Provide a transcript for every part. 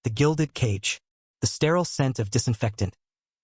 the gilded cage, the sterile scent of disinfectant,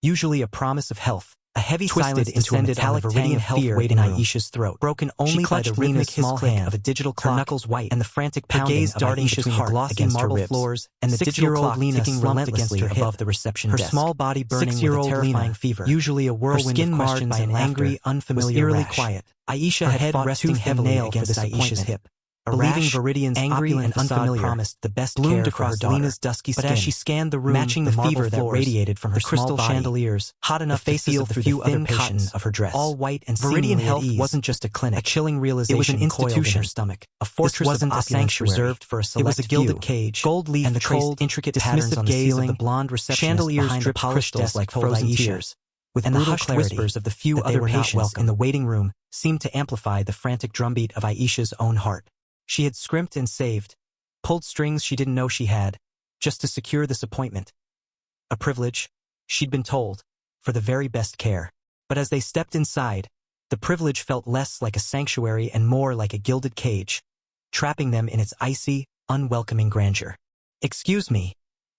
usually a promise of health. A heavy silence descended on the Veridian Health Waiting Room, Aisha's throat, broken only by the rhythmic small hand of a digital clock, her knuckles white, and the frantic pounding of Aisha's heart against her ribs, floors, and the digital clock Lena ticking relentlessly above the reception desk. Her small body burning with a terrifying fever, usually a whirlwind of questions and angry, unfamiliar was eerily quiet. Aisha had head resting heavily against Aisha's hip. A believing Veridian's angry and unfamiliar promised the best bloomed care across Lena's dusky skin, but as she scanned the room, matching the fever that radiated from her crystal chandeliers, hot enough to feel through the thin cotton of her dress, all white and Veridian Health wasn't just a clinic. A chilling realization, it was an institution in her stomach. A fortress wasn't a sanctuary reserved for a select few. It was a gilded cage, gold leaf, and the cold, intricate patterns on the ceiling, of the blonde receptionist chandeliers behind the polished desk like frozen tears, with and the hushed whispers of the few other patients in the waiting room seemed to amplify the frantic drumbeat of Aisha's own heart. She had scrimped and saved, pulled strings she didn't know she had, just to secure this appointment. A privilege, she'd been told, for the very best care. But as they stepped inside, the privilege felt less like a sanctuary and more like a gilded cage, trapping them in its icy, unwelcoming grandeur. "Excuse me,"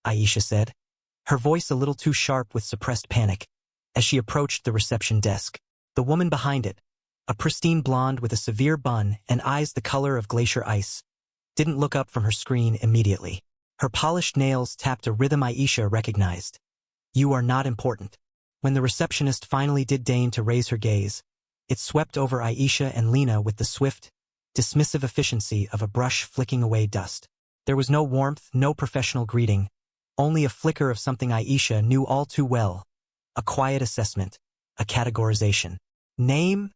Aisha said, her voice a little too sharp with suppressed panic, as she approached the reception desk. The woman behind it, a pristine blonde with a severe bun and eyes the color of glacier ice, didn't look up from her screen immediately. Her polished nails tapped a rhythm Aisha recognized. "You are not important." When the receptionist finally did deign to raise her gaze, it swept over Aisha and Lena with the swift, dismissive efficiency of a brush flicking away dust. There was no warmth, no professional greeting, only a flicker of something Aisha knew all too well, a quiet assessment, a categorization. "Name?"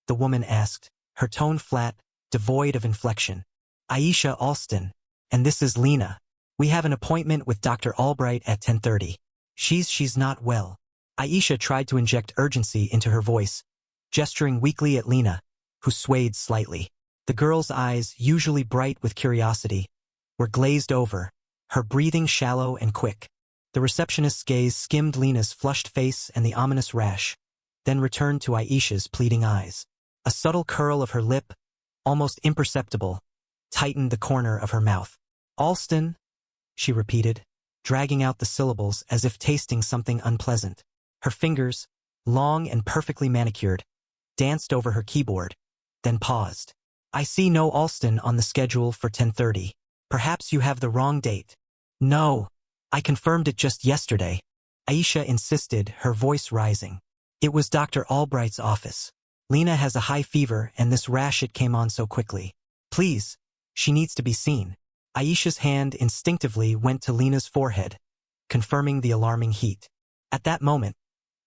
the woman asked, her tone flat, devoid of inflection. "Aisha Alston, and this is Lena. We have an appointment with Dr. Albright at 10:30. She's not well." Aisha tried to inject urgency into her voice, gesturing weakly at Lena, who swayed slightly. The girl's eyes, usually bright with curiosity, were glazed over, her breathing shallow and quick. The receptionist's gaze skimmed Lena's flushed face and the ominous rash, then returned to Aisha's pleading eyes. A subtle curl of her lip, almost imperceptible, tightened the corner of her mouth. "Alston," she repeated, dragging out the syllables as if tasting something unpleasant. Her fingers, long and perfectly manicured, danced over her keyboard, then paused. "I see no Alston on the schedule for 10:30. Perhaps you have the wrong date." "No, I confirmed it just yesterday," Aisha insisted, her voice rising. "It was Dr. Albright's office. Lena has a high fever and this rash it came on so quickly. Please, she needs to be seen." Aisha's hand instinctively went to Lena's forehead, confirming the alarming heat. At that moment,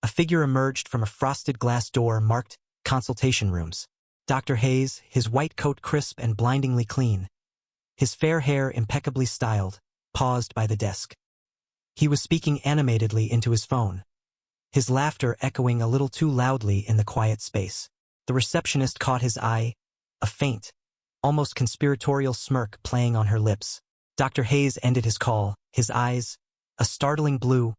a figure emerged from a frosted glass door marked consultation rooms. Dr. Hayes, his white coat crisp and blindingly clean, his fair hair impeccably styled, paused by the desk. He was speaking animatedly into his phone, his laughter echoing a little too loudly in the quiet space. The receptionist caught his eye, a faint, almost conspiratorial smirk playing on her lips. Dr. Hayes ended his call, his eyes, a startling blue,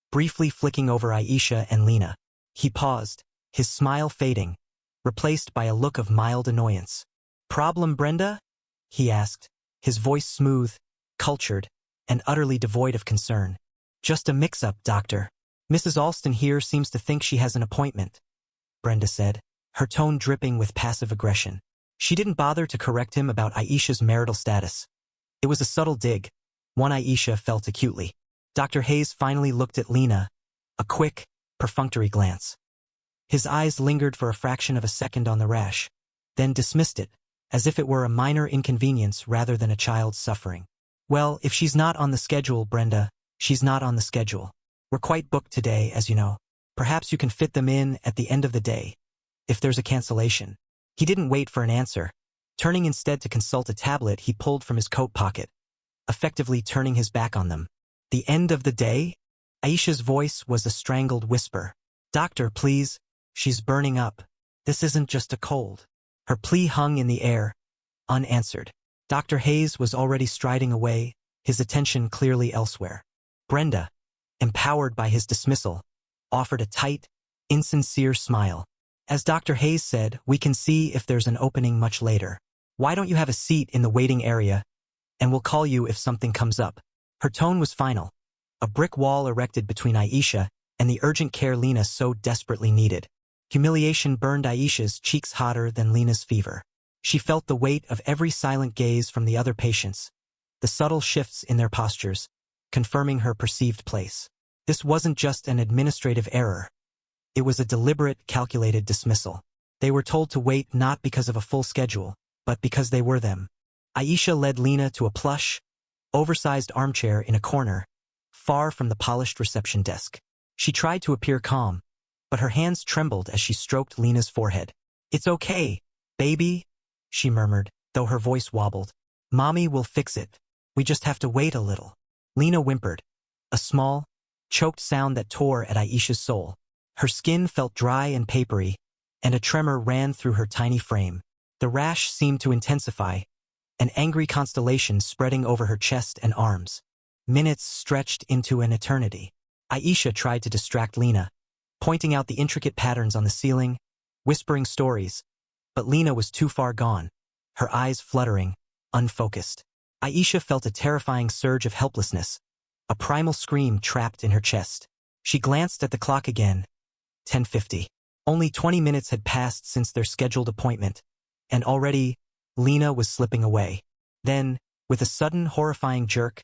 briefly flicking over Aisha and Lena. He paused, his smile fading, replaced by a look of mild annoyance. "Problem, Brenda?" he asked, his voice smooth, cultured, and utterly devoid of concern. "Just a mix-up, doctor. Mrs. Alston here seems to think she has an appointment," Brenda said, her tone dripping with passive aggression. She didn't bother to correct him about Aisha's marital status. It was a subtle dig, one Aisha felt acutely. Dr. Hayes finally looked at Lena, a quick, perfunctory glance. His eyes lingered for a fraction of a second on the rash, then dismissed it, as if it were a minor inconvenience rather than a child's suffering. "Well, if she's not on the schedule, Brenda, she's not on the schedule. We're quite booked today, as you know. Perhaps you can fit them in at the end of the day, if there's a cancellation." He didn't wait for an answer. Turning instead to consult a tablet he pulled from his coat pocket, effectively turning his back on them. "The end of the day?" Aisha's voice was a strangled whisper. "Doctor, please. She's burning up. This isn't just a cold." Her plea hung in the air, unanswered. Dr. Hayes was already striding away, his attention clearly elsewhere. Brenda, empowered by his dismissal, offered a tight, insincere smile. "As Dr. Hayes said, we can see if there's an opening much later. Why don't you have a seat in the waiting area, and we'll call you if something comes up." Her tone was final. A brick wall erected between Aisha and the urgent care Lena so desperately needed. Humiliation burned Aisha's cheeks hotter than Lena's fever. She felt the weight of every silent gaze from the other patients, the subtle shifts in their postures, confirming her perceived place. This wasn't just an administrative error. It was a deliberate, calculated dismissal. They were told to wait not because of a full schedule, but because they were them. Aisha led Lena to a plush, oversized armchair in a corner, far from the polished reception desk. She tried to appear calm, but her hands trembled as she stroked Lena's forehead. "It's okay, baby," she murmured, though her voice wobbled. "Mommy will fix it. We just have to wait a little." Lena whimpered, a small, choked sound that tore at Aisha's soul. Her skin felt dry and papery, and a tremor ran through her tiny frame. The rash seemed to intensify, an angry constellation spreading over her chest and arms. Minutes stretched into an eternity. Aisha tried to distract Lena, pointing out the intricate patterns on the ceiling, whispering stories, but Lena was too far gone, her eyes fluttering, unfocused. Aisha felt a terrifying surge of helplessness, a primal scream trapped in her chest. She glanced at the clock again. 10:50. Only 20 minutes had passed since their scheduled appointment, and already Lena was slipping away. Then, with a sudden horrifying jerk,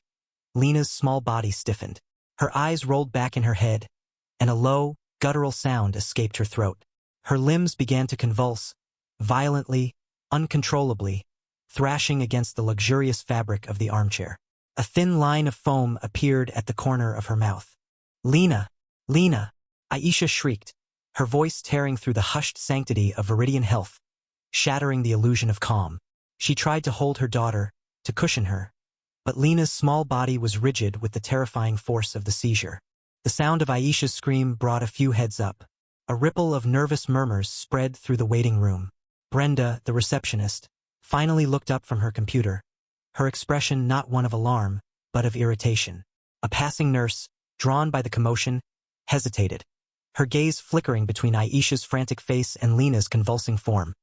Lena's small body stiffened. Her eyes rolled back in her head, and a low, guttural sound escaped her throat. Her limbs began to convulse, violently, uncontrollably, thrashing against the luxurious fabric of the armchair. A thin line of foam appeared at the corner of her mouth. "Lena! Lena!" Aisha shrieked, her voice tearing through the hushed sanctity of Veridian Health, shattering the illusion of calm. She tried to hold her daughter, to cushion her, but Lena's small body was rigid with the terrifying force of the seizure. The sound of Aisha's scream brought a few heads up. A ripple of nervous murmurs spread through the waiting room. Brenda, the receptionist, finally looked up from her computer, her expression not one of alarm, but of irritation. A passing nurse, drawn by the commotion, hesitated, her gaze flickering between Aisha's frantic face and Lena's convulsing form,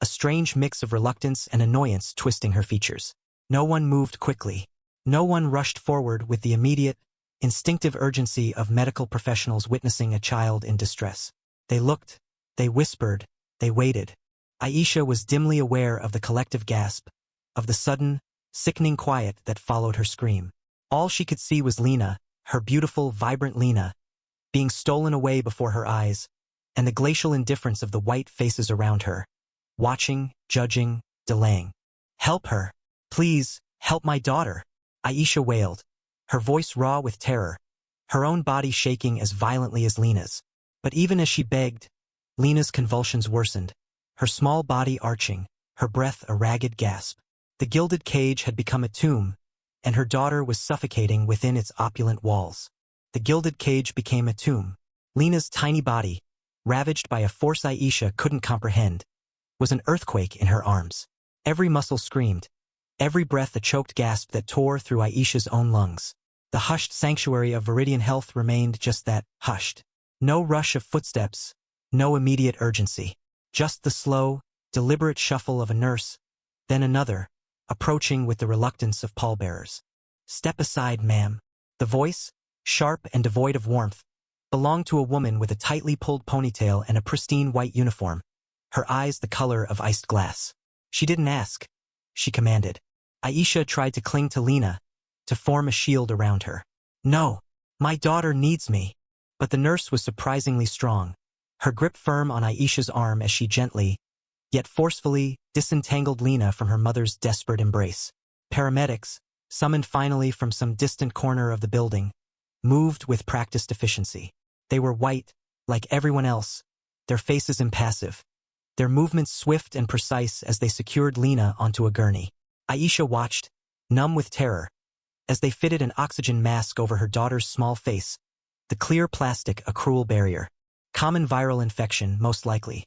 a strange mix of reluctance and annoyance twisting her features. No one moved quickly. No one rushed forward with the immediate, instinctive urgency of medical professionals witnessing a child in distress. They looked, they whispered, they waited. Aisha was dimly aware of the collective gasp, of the sudden, sickening quiet that followed her scream. All she could see was Lena, her beautiful, vibrant Lena, being stolen away before her eyes, and the glacial indifference of the white faces around her, watching, judging, delaying. "Help her! Please, help my daughter!" Aisha wailed, her voice raw with terror, her own body shaking as violently as Lena's. But even as she begged, Lena's convulsions worsened, her small body arching, her breath a ragged gasp. The gilded cage had become a tomb, and her daughter was suffocating within its opulent walls. The gilded cage became a tomb. Lena's tiny body, ravaged by a force Aisha couldn't comprehend, was an earthquake in her arms. Every muscle screamed, every breath a choked gasp that tore through Aisha's own lungs. The hushed sanctuary of Veridian Health remained just that, hushed. No rush of footsteps, no immediate urgency. Just the slow, deliberate shuffle of a nurse, then another, approaching with the reluctance of pallbearers. "Step aside, ma'am." The voice, sharp and devoid of warmth, belonged to a woman with a tightly pulled ponytail and a pristine white uniform, her eyes the color of iced glass. She didn't ask. She commanded. Aisha tried to cling to Lena, to form a shield around her. "No, my daughter needs me." But the nurse was surprisingly strong, her grip firm on Aisha's arm as she gently, yet forcefully, disentangled Lena from her mother's desperate embrace. Paramedics, summoned finally from some distant corner of the building, moved with practiced efficiency. They were white, like everyone else, their faces impassive, their movements swift and precise as they secured Lena onto a gurney. Aisha watched, numb with terror, as they fitted an oxygen mask over her daughter's small face, the clear plastic a cruel barrier. Common viral infection, most likely.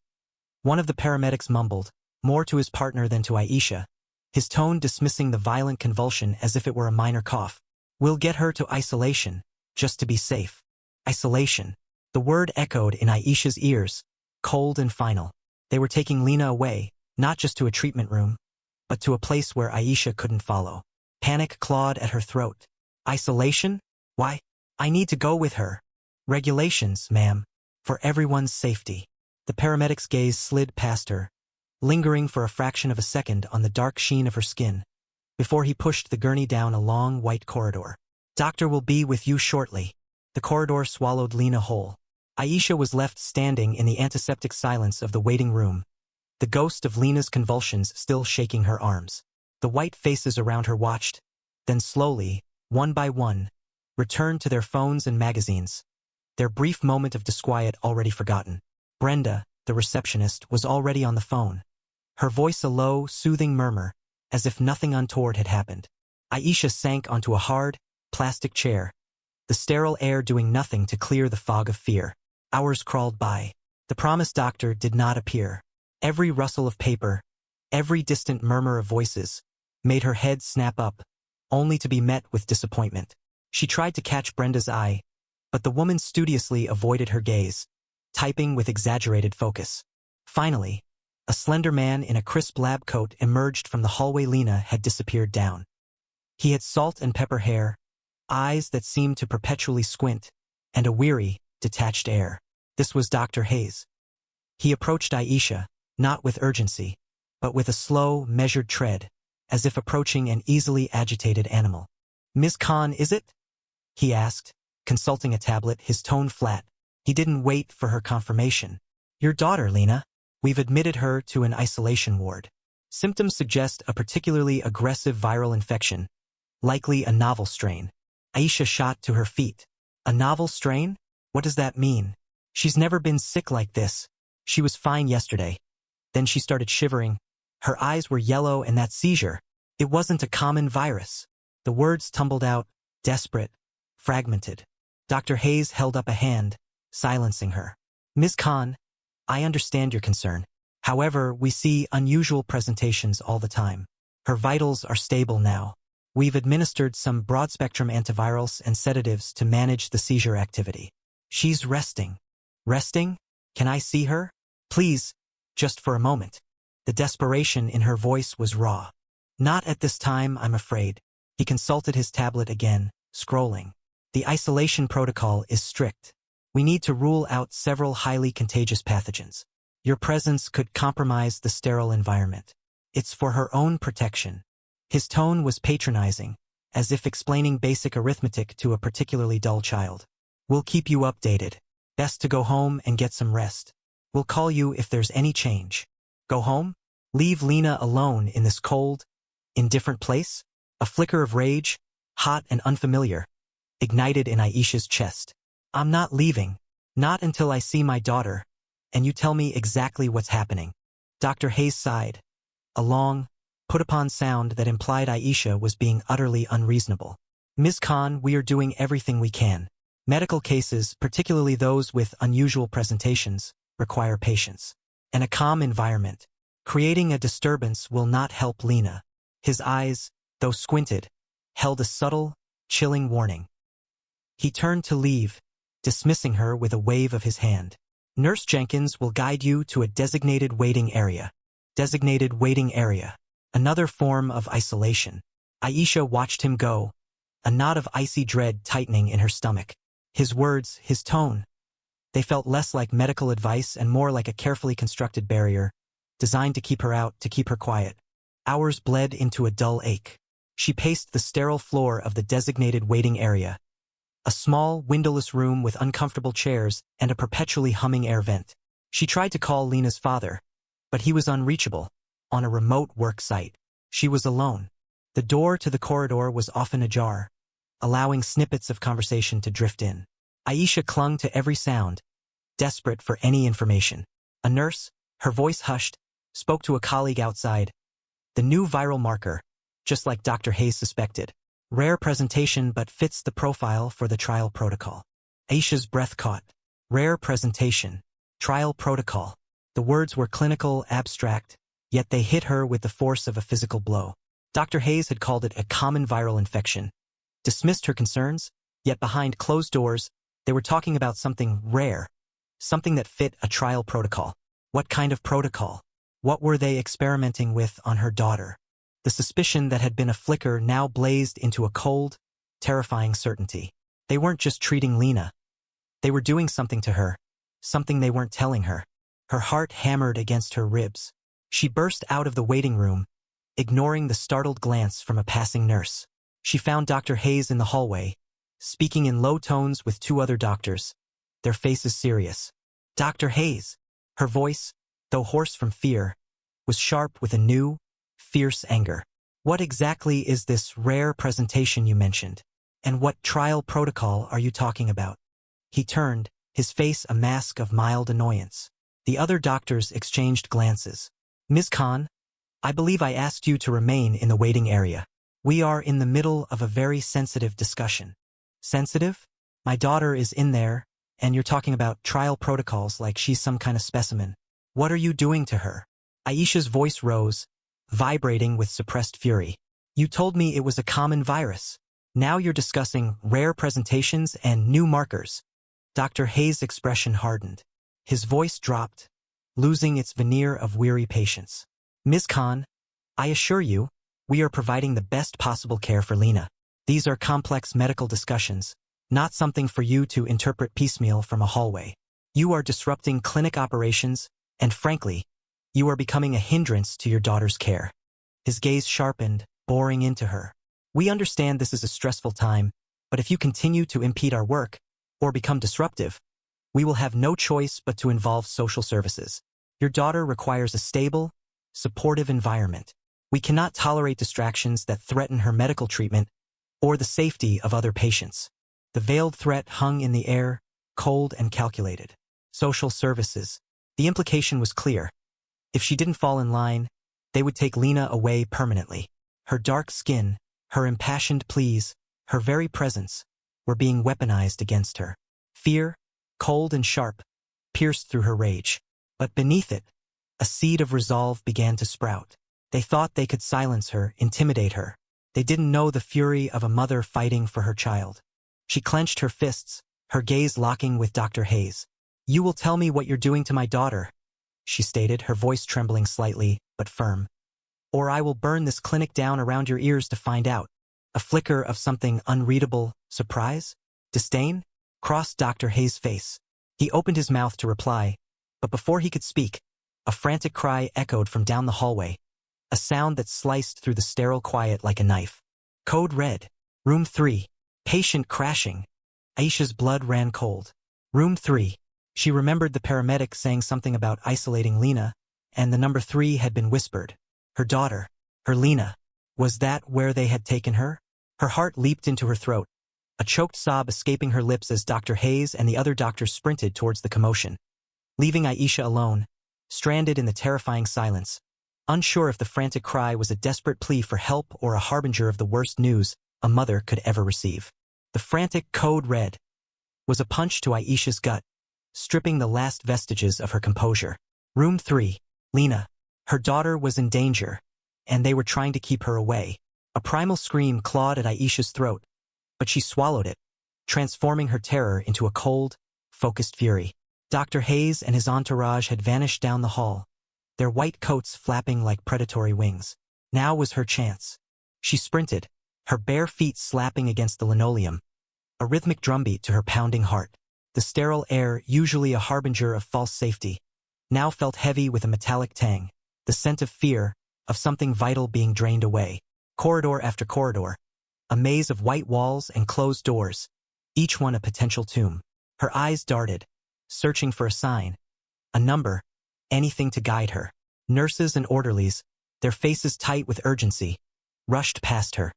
One of the paramedics mumbled, more to his partner than to Aisha, his tone dismissing the violent convulsion as if it were a minor cough. "We'll get her to isolation, just to be safe." Isolation. The word echoed in Aisha's ears, cold and final. They were taking Lena away, not just to a treatment room, but to a place where Aisha couldn't follow. Panic clawed at her throat. Isolation? Why? I need to go with her. Regulations, ma'am. For everyone's safety. The paramedic's gaze slid past her, lingering for a fraction of a second on the dark sheen of her skin, before he pushed the gurney down a long, white corridor. Doctor will be with you shortly. The corridor swallowed Lena whole. Aisha was left standing in the antiseptic silence of the waiting room, the ghost of Lena's convulsions still shaking her arms. The white faces around her watched, then slowly, one by one, returned to their phones and magazines, their brief moment of disquiet already forgotten. Brenda, the receptionist, was already on the phone, her voice a low, soothing murmur, as if nothing untoward had happened. Aisha sank onto a hard, plastic chair, the sterile air doing nothing to clear the fog of fear. Hours crawled by. The promised doctor did not appear. Every rustle of paper, every distant murmur of voices, made her head snap up, only to be met with disappointment. She tried to catch Brenda's eye, but the woman studiously avoided her gaze, typing with exaggerated focus. Finally, a slender man in a crisp lab coat emerged from the hallway Lena had disappeared down. He had salt and pepper hair, eyes that seemed to perpetually squint, and a weary, detached air. This was Dr. Hayes. He approached Aisha, not with urgency, but with a slow, measured tread, as if approaching an easily agitated animal. "Miss Khan, is it?" he asked, consulting a tablet, his tone flat. He didn't wait for her confirmation. "Your daughter, Lena. We've admitted her to an isolation ward. Symptoms suggest a particularly aggressive viral infection, likely a novel strain." Aisha shot to her feet. "A novel strain? What does that mean? She's never been sick like this. She was fine yesterday." Then she started shivering. Her eyes were yellow, and that seizure, it wasn't a common virus. The words tumbled out, desperate, fragmented. Dr. Hayes held up a hand, silencing her. "Ms. Khan, I understand your concern. However, we see unusual presentations all the time. Her vitals are stable now. We've administered some broad-spectrum antivirals and sedatives to manage the seizure activity. She's resting." "Resting? Can I see her? Please, just for a moment." The desperation in her voice was raw. "Not at this time, I'm afraid." He consulted his tablet again, scrolling. "The isolation protocol is strict. We need to rule out several highly contagious pathogens. Your presence could compromise the sterile environment. It's for her own protection." His tone was patronizing, as if explaining basic arithmetic to a particularly dull child. "We'll keep you updated. Best to go home and get some rest. We'll call you if there's any change." Go home? Leave Lena alone in this cold, indifferent place? A flicker of rage, hot and unfamiliar, ignited in Aisha's chest. "I'm not leaving. Not until I see my daughter, and you tell me exactly what's happening." Dr. Hayes sighed, a long, put-upon sound that implied Aisha was being utterly unreasonable. "Ms. Khan, we are doing everything we can. Medical cases, particularly those with unusual presentations, require patience and a calm environment. Creating a disturbance will not help Lena." His eyes, though squinted, held a subtle, chilling warning. He turned to leave, dismissing her with a wave of his hand. "Nurse Jenkins will guide you to a designated waiting area." Designated waiting area. Another form of isolation. Aisha watched him go, a knot of icy dread tightening in her stomach. His words, his tone, they felt less like medical advice and more like a carefully constructed barrier, designed to keep her out, to keep her quiet. Hours bled into a dull ache. She paced the sterile floor of the designated waiting area, a small, windowless room with uncomfortable chairs and a perpetually humming air vent. She tried to call Lena's father, but he was unreachable, on a remote work site. She was alone. The door to the corridor was often ajar, allowing snippets of conversation to drift in. Aisha clung to every sound, desperate for any information. A nurse, her voice hushed, spoke to a colleague outside. "The new viral marker, just like Dr. Hayes suspected. Rare presentation but fits the profile for the trial protocol." Aisha's breath caught. Rare presentation. Trial protocol. The words were clinical, abstract, yet they hit her with the force of a physical blow. Dr. Hayes had called it a common viral infection, dismissed her concerns, yet behind closed doors, they were talking about something rare, something that fit a trial protocol. What kind of protocol? What were they experimenting with on her daughter? The suspicion that had been a flicker now blazed into a cold, terrifying certainty. They weren't just treating Lena. They were doing something to her, something they weren't telling her. Her heart hammered against her ribs. She burst out of the waiting room, ignoring the startled glance from a passing nurse. She found Dr. Hayes in the hallway, speaking in low tones with two other doctors, their faces serious. Dr. Hayes. Her voice, though hoarse from fear, was sharp with a new, fierce anger. What exactly is this rare presentation you mentioned? And what trial protocol are you talking about? He turned, his face a mask of mild annoyance. The other doctors exchanged glances. Ms. Khan, I believe I asked you to remain in the waiting area. We are in the middle of a very sensitive discussion. Sensitive? My daughter is in there, and you're talking about trial protocols like she's some kind of specimen. What are you doing to her? Aisha's voice rose, vibrating with suppressed fury. You told me it was a common virus. Now you're discussing rare presentations and new markers. Dr. Hayes' expression hardened. His voice dropped, losing its veneer of weary patience. Ms. Khan, I assure you, we are providing the best possible care for Lena. These are complex medical discussions, not something for you to interpret piecemeal from a hallway. You are disrupting clinic operations, and frankly, you are becoming a hindrance to your daughter's care. His gaze sharpened, boring into her. We understand this is a stressful time, but if you continue to impede our work, or become disruptive, we will have no choice but to involve social services. Your daughter requires a stable, supportive environment. We cannot tolerate distractions that threaten her medical treatment or the safety of other patients. The veiled threat hung in the air, cold and calculated. Social services. The implication was clear. If she didn't fall in line, they would take Lena away permanently. Her dark skin, her impassioned pleas, her very presence, were being weaponized against her. Fear, cold and sharp, pierced through her rage. But beneath it, a seed of resolve began to sprout. They thought they could silence her, intimidate her. They didn't know the fury of a mother fighting for her child. She clenched her fists, her gaze locking with Dr. Hayes. You will tell me what you're doing to my daughter, she stated, her voice trembling slightly, but firm. Or I will burn this clinic down around your ears to find out. A flicker of something unreadable, surprise, disdain, crossed Dr. Hayes' face. He opened his mouth to reply, but before he could speak, a frantic cry echoed from down the hallway, a sound that sliced through the sterile quiet like a knife. Code red. Room 3. Patient crashing. Aisha's blood ran cold. Room 3. She remembered the paramedic saying something about isolating Lena, and the number 3 had been whispered. Her daughter, her Lena. Was that where they had taken her? Her heart leaped into her throat, a choked sob escaping her lips as Dr. Hayes and the other doctors sprinted towards the commotion, leaving Aisha alone, stranded in the terrifying silence, unsure if the frantic cry was a desperate plea for help or a harbinger of the worst news a mother could ever receive. The frantic code red was a punch to Aisha's gut, stripping the last vestiges of her composure. Room 3. Lena. Her daughter was in danger, and they were trying to keep her away. A primal scream clawed at Aisha's throat, but she swallowed it, transforming her terror into a cold, focused fury. Dr. Hayes and his entourage had vanished down the hall, their white coats flapping like predatory wings. Now was her chance. She sprinted, her bare feet slapping against the linoleum, a rhythmic drumbeat to her pounding heart. The sterile air, usually a harbinger of false safety, now felt heavy with a metallic tang, the scent of fear, of something vital being drained away. Corridor after corridor, a maze of white walls and closed doors, each one a potential tomb. Her eyes darted, searching for a sign, a number, anything to guide her. Nurses and orderlies, their faces tight with urgency, rushed past her,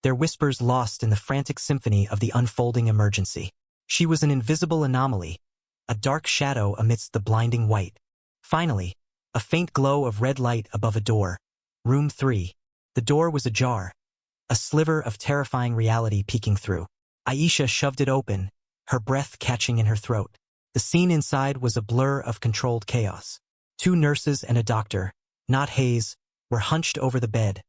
their whispers lost in the frantic symphony of the unfolding emergency. She was an invisible anomaly, a dark shadow amidst the blinding white. Finally, a faint glow of red light above a door. Room 3. The door was ajar, a sliver of terrifying reality peeking through. Aisha shoved it open, her breath catching in her throat. The scene inside was a blur of controlled chaos. 2 nurses and a doctor, not Hayes, were hunched over the bed,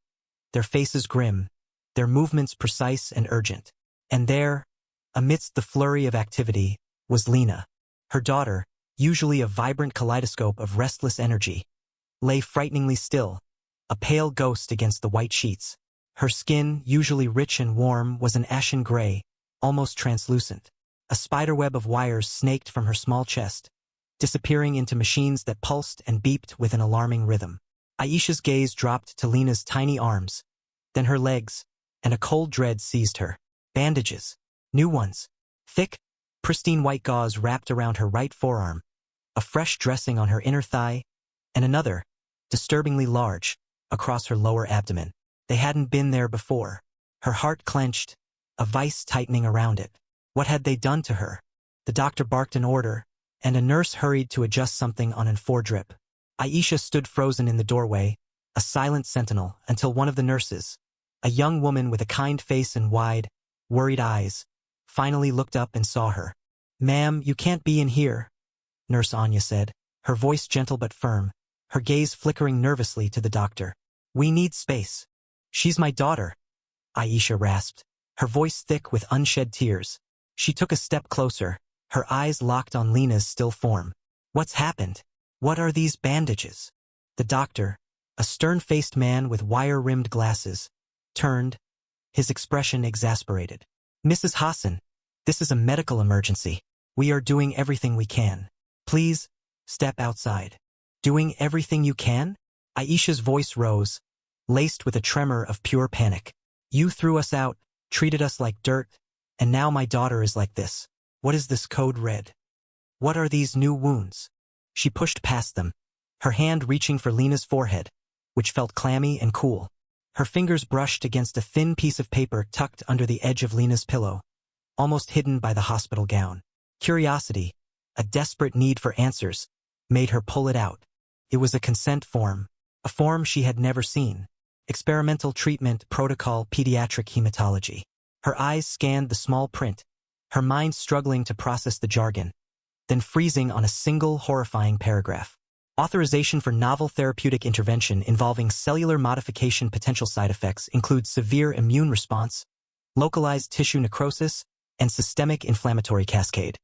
their faces grim, their movements precise and urgent. And there, amidst the flurry of activity, was Lena. Her daughter, usually a vibrant kaleidoscope of restless energy, lay frighteningly still, a pale ghost against the white sheets. Her skin, usually rich and warm, was an ashen gray, almost translucent. A spiderweb of wires snaked from her small chest, disappearing into machines that pulsed and beeped with an alarming rhythm. Aisha's gaze dropped to Lena's tiny arms, then her legs, and a cold dread seized her. Bandages. New ones. Thick, pristine white gauze wrapped around her right forearm, a fresh dressing on her inner thigh, and another, disturbingly large, across her lower abdomen. They hadn't been there before. Her heart clenched, a vice tightening around it. What had they done to her? The doctor barked an order, and a nurse hurried to adjust something on an foredrip. Aisha stood frozen in the doorway, a silent sentinel, until one of the nurses, a young woman with a kind face and wide, worried eyes, finally looked up and saw her. "Ma'am, you can't be in here," Nurse Anya said, her voice gentle but firm, her gaze flickering nervously to the doctor. "We need space." "She's my daughter," Aisha rasped, her voice thick with unshed tears. She took a step closer, her eyes locked on Lena's still form. "What's happened? What are these bandages?" The doctor, a stern-faced man with wire-rimmed glasses, turned, his expression exasperated. "Mrs. Hassan, this is a medical emergency. We are doing everything we can. Please, step outside." "Doing everything you can?" Aisha's voice rose, laced with a tremor of pure panic. "You threw us out, treated us like dirt, and now my daughter is like this. What is this code red? What are these new wounds?" She pushed past them, her hand reaching for Lena's forehead, which felt clammy and cool. Her fingers brushed against a thin piece of paper tucked under the edge of Lena's pillow, almost hidden by the hospital gown. Curiosity, a desperate need for answers, made her pull it out. It was a consent form, a form she had never seen. Experimental treatment protocol pediatric hematology. Her eyes scanned the small print, her mind struggling to process the jargon, then freezing on a single horrifying paragraph. Authorization for novel therapeutic intervention involving cellular modification. Potential side effects include severe immune response, localized tissue necrosis, and systemic inflammatory cascade.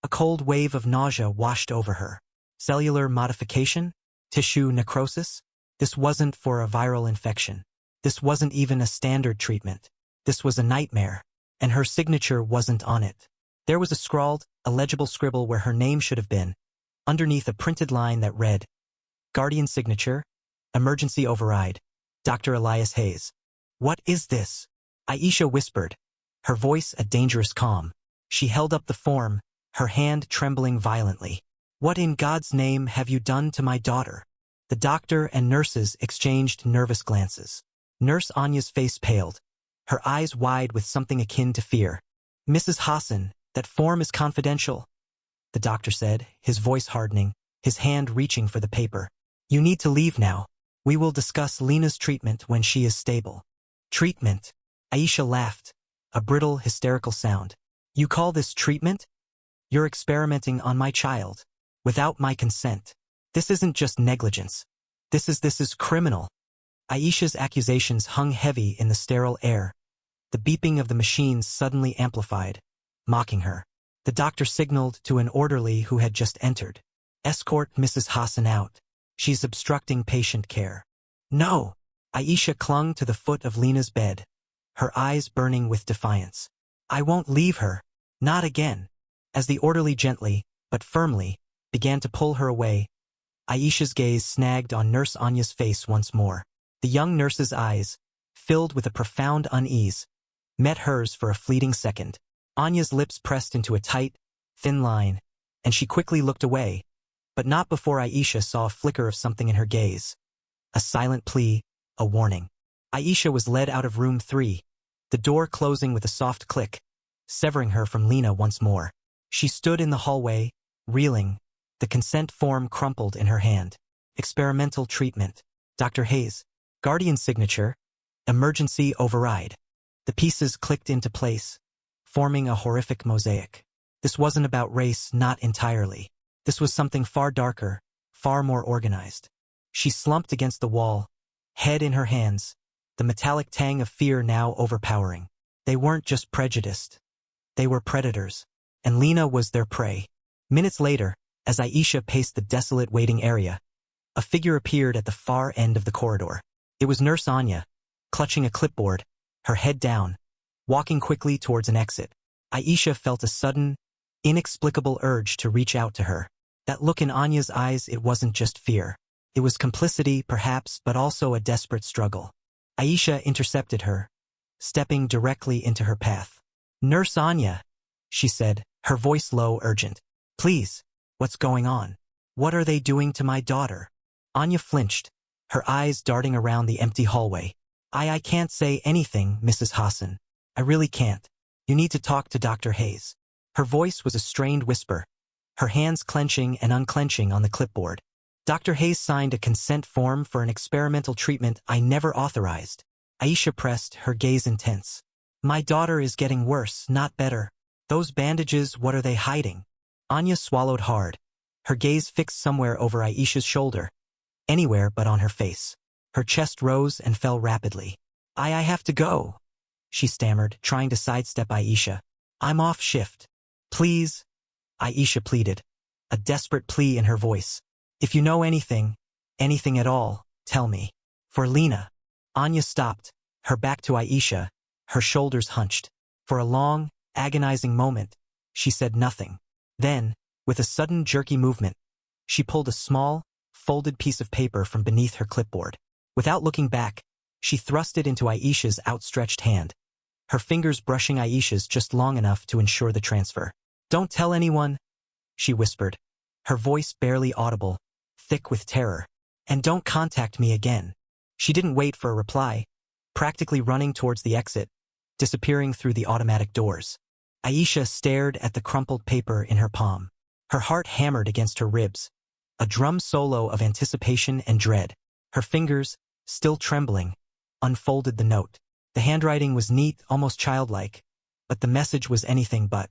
A cold wave of nausea washed over her. Cellular modification? Tissue necrosis? This wasn't for a viral infection. This wasn't even a standard treatment. This was a nightmare, and her signature wasn't on it. There was a scrawled, illegible scribble where her name should have been, underneath a printed line that read, "Guardian signature, emergency override, Dr. Elias Hayes." "What is this?" Aisha whispered, her voice a dangerous calm. She held up the form, her hand trembling violently. "What in God's name have you done to my daughter?" The doctor and nurses exchanged nervous glances. Nurse Anya's face paled, her eyes wide with something akin to fear. "Mrs. Hassan, that form is confidential," the doctor said, his voice hardening, his hand reaching for the paper. "You need to leave now. We will discuss Lena's treatment when she is stable." "Treatment?" Aisha laughed, a brittle, hysterical sound. "You call this treatment? You're experimenting on my child, without my consent. This isn't just negligence. This is criminal." Aisha's accusations hung heavy in the sterile air. The beeping of the machines suddenly amplified, mocking her. The doctor signaled to an orderly who had just entered. "Escort Mrs. Hassan out. She's obstructing patient care." "No!" Aisha clung to the foot of Lena's bed, her eyes burning with defiance. "I won't leave her. Not again." As the orderly gently, but firmly, began to pull her away, Aisha's gaze snagged on Nurse Anya's face once more. The young nurse's eyes, filled with a profound unease, met hers for a fleeting second. Anya's lips pressed into a tight, thin line, and she quickly looked away, but not before Aisha saw a flicker of something in her gaze. A silent plea, a warning. Aisha was led out of room 3, the door closing with a soft click, severing her from Lena once more. She stood in the hallway, reeling, the consent form crumpled in her hand. Experimental treatment. Dr. Hayes. Guardian signature. Emergency override. The pieces clicked into place, forming a horrific mosaic. This wasn't about race, not entirely. This was something far darker, far more organized. She slumped against the wall, head in her hands, the metallic tang of fear now overpowering. They weren't just prejudiced. They were predators, and Lena was their prey. Minutes later, as Aisha paced the desolate waiting area, a figure appeared at the far end of the corridor. It was Nurse Anya, clutching a clipboard, her head down, walking quickly towards an exit. Aisha felt a sudden, inexplicable urge to reach out to her. That look in Anya's eyes, it wasn't just fear. It was complicity, perhaps, but also a desperate struggle. Aisha intercepted her, stepping directly into her path. "Nurse Anya," she said, her voice low, urgent. "Please, what's going on? What are they doing to my daughter?" Anya flinched, her eyes darting around the empty hallway. I can't say anything, Mrs. Hassan. I really can't. You need to talk to Dr. Hayes." Her voice was a strained whisper, her hands clenching and unclenching on the clipboard. "Dr. Hayes signed a consent form for an experimental treatment I never authorized." Aisha pressed, her gaze intense. "My daughter is getting worse, not better. Those bandages, what are they hiding?" Anya swallowed hard, her gaze fixed somewhere over Aisha's shoulder, anywhere but on her face. Her chest rose and fell rapidly. I have to go," she stammered, trying to sidestep Aisha. "I'm off shift. Please," Aisha pleaded, a desperate plea in her voice. "If you know anything at all, tell me. For Lena." Anya stopped, her back to Aisha, her shoulders hunched. For a long, agonizing moment, she said nothing. Then, with a sudden jerky movement, she pulled a small, folded piece of paper from beneath her clipboard. Without looking back, she thrust it into Aisha's outstretched hand, her fingers brushing Aisha's just long enough to ensure the transfer. "Don't tell anyone," she whispered, her voice barely audible, thick with terror. "And don't contact me again." She didn't wait for a reply, practically running towards the exit, disappearing through the automatic doors. Aisha stared at the crumpled paper in her palm. Her heart hammered against her ribs, a drum solo of anticipation and dread. Her fingers, still trembling, unfolded the note. The handwriting was neat, almost childlike, but the message was anything but.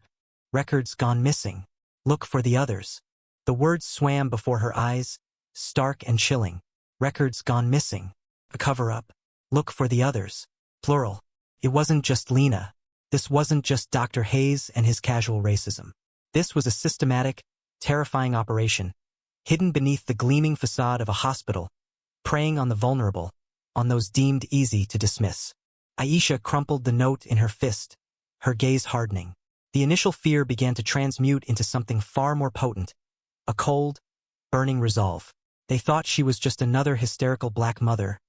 "Records gone missing. Look for the others." The words swam before her eyes, stark and chilling. "Records gone missing. A cover-up. Look for the others." Plural. It wasn't just Lena. This wasn't just Dr. Hayes and his casual racism. This was a systematic, terrifying operation, hidden beneath the gleaming facade of a hospital, preying on the vulnerable, on those deemed easy to dismiss. Aisha crumpled the note in her fist, her gaze hardening. The initial fear began to transmute into something far more potent, a cold, burning resolve. They thought she was just another hysterical black mother,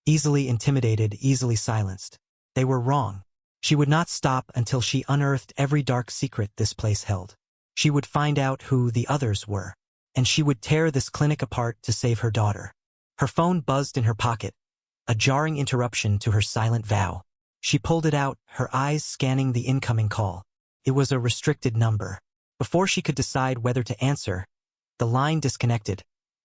easily intimidated, easily silenced. They were wrong. She would not stop until she unearthed every dark secret this place held. She would find out who the others were, and she would tear this clinic apart to save her daughter. Her phone buzzed in her pocket, a jarring interruption to her silent vow. She pulled it out, her eyes scanning the incoming call. It was a restricted number. Before she could decide whether to answer, the line disconnected,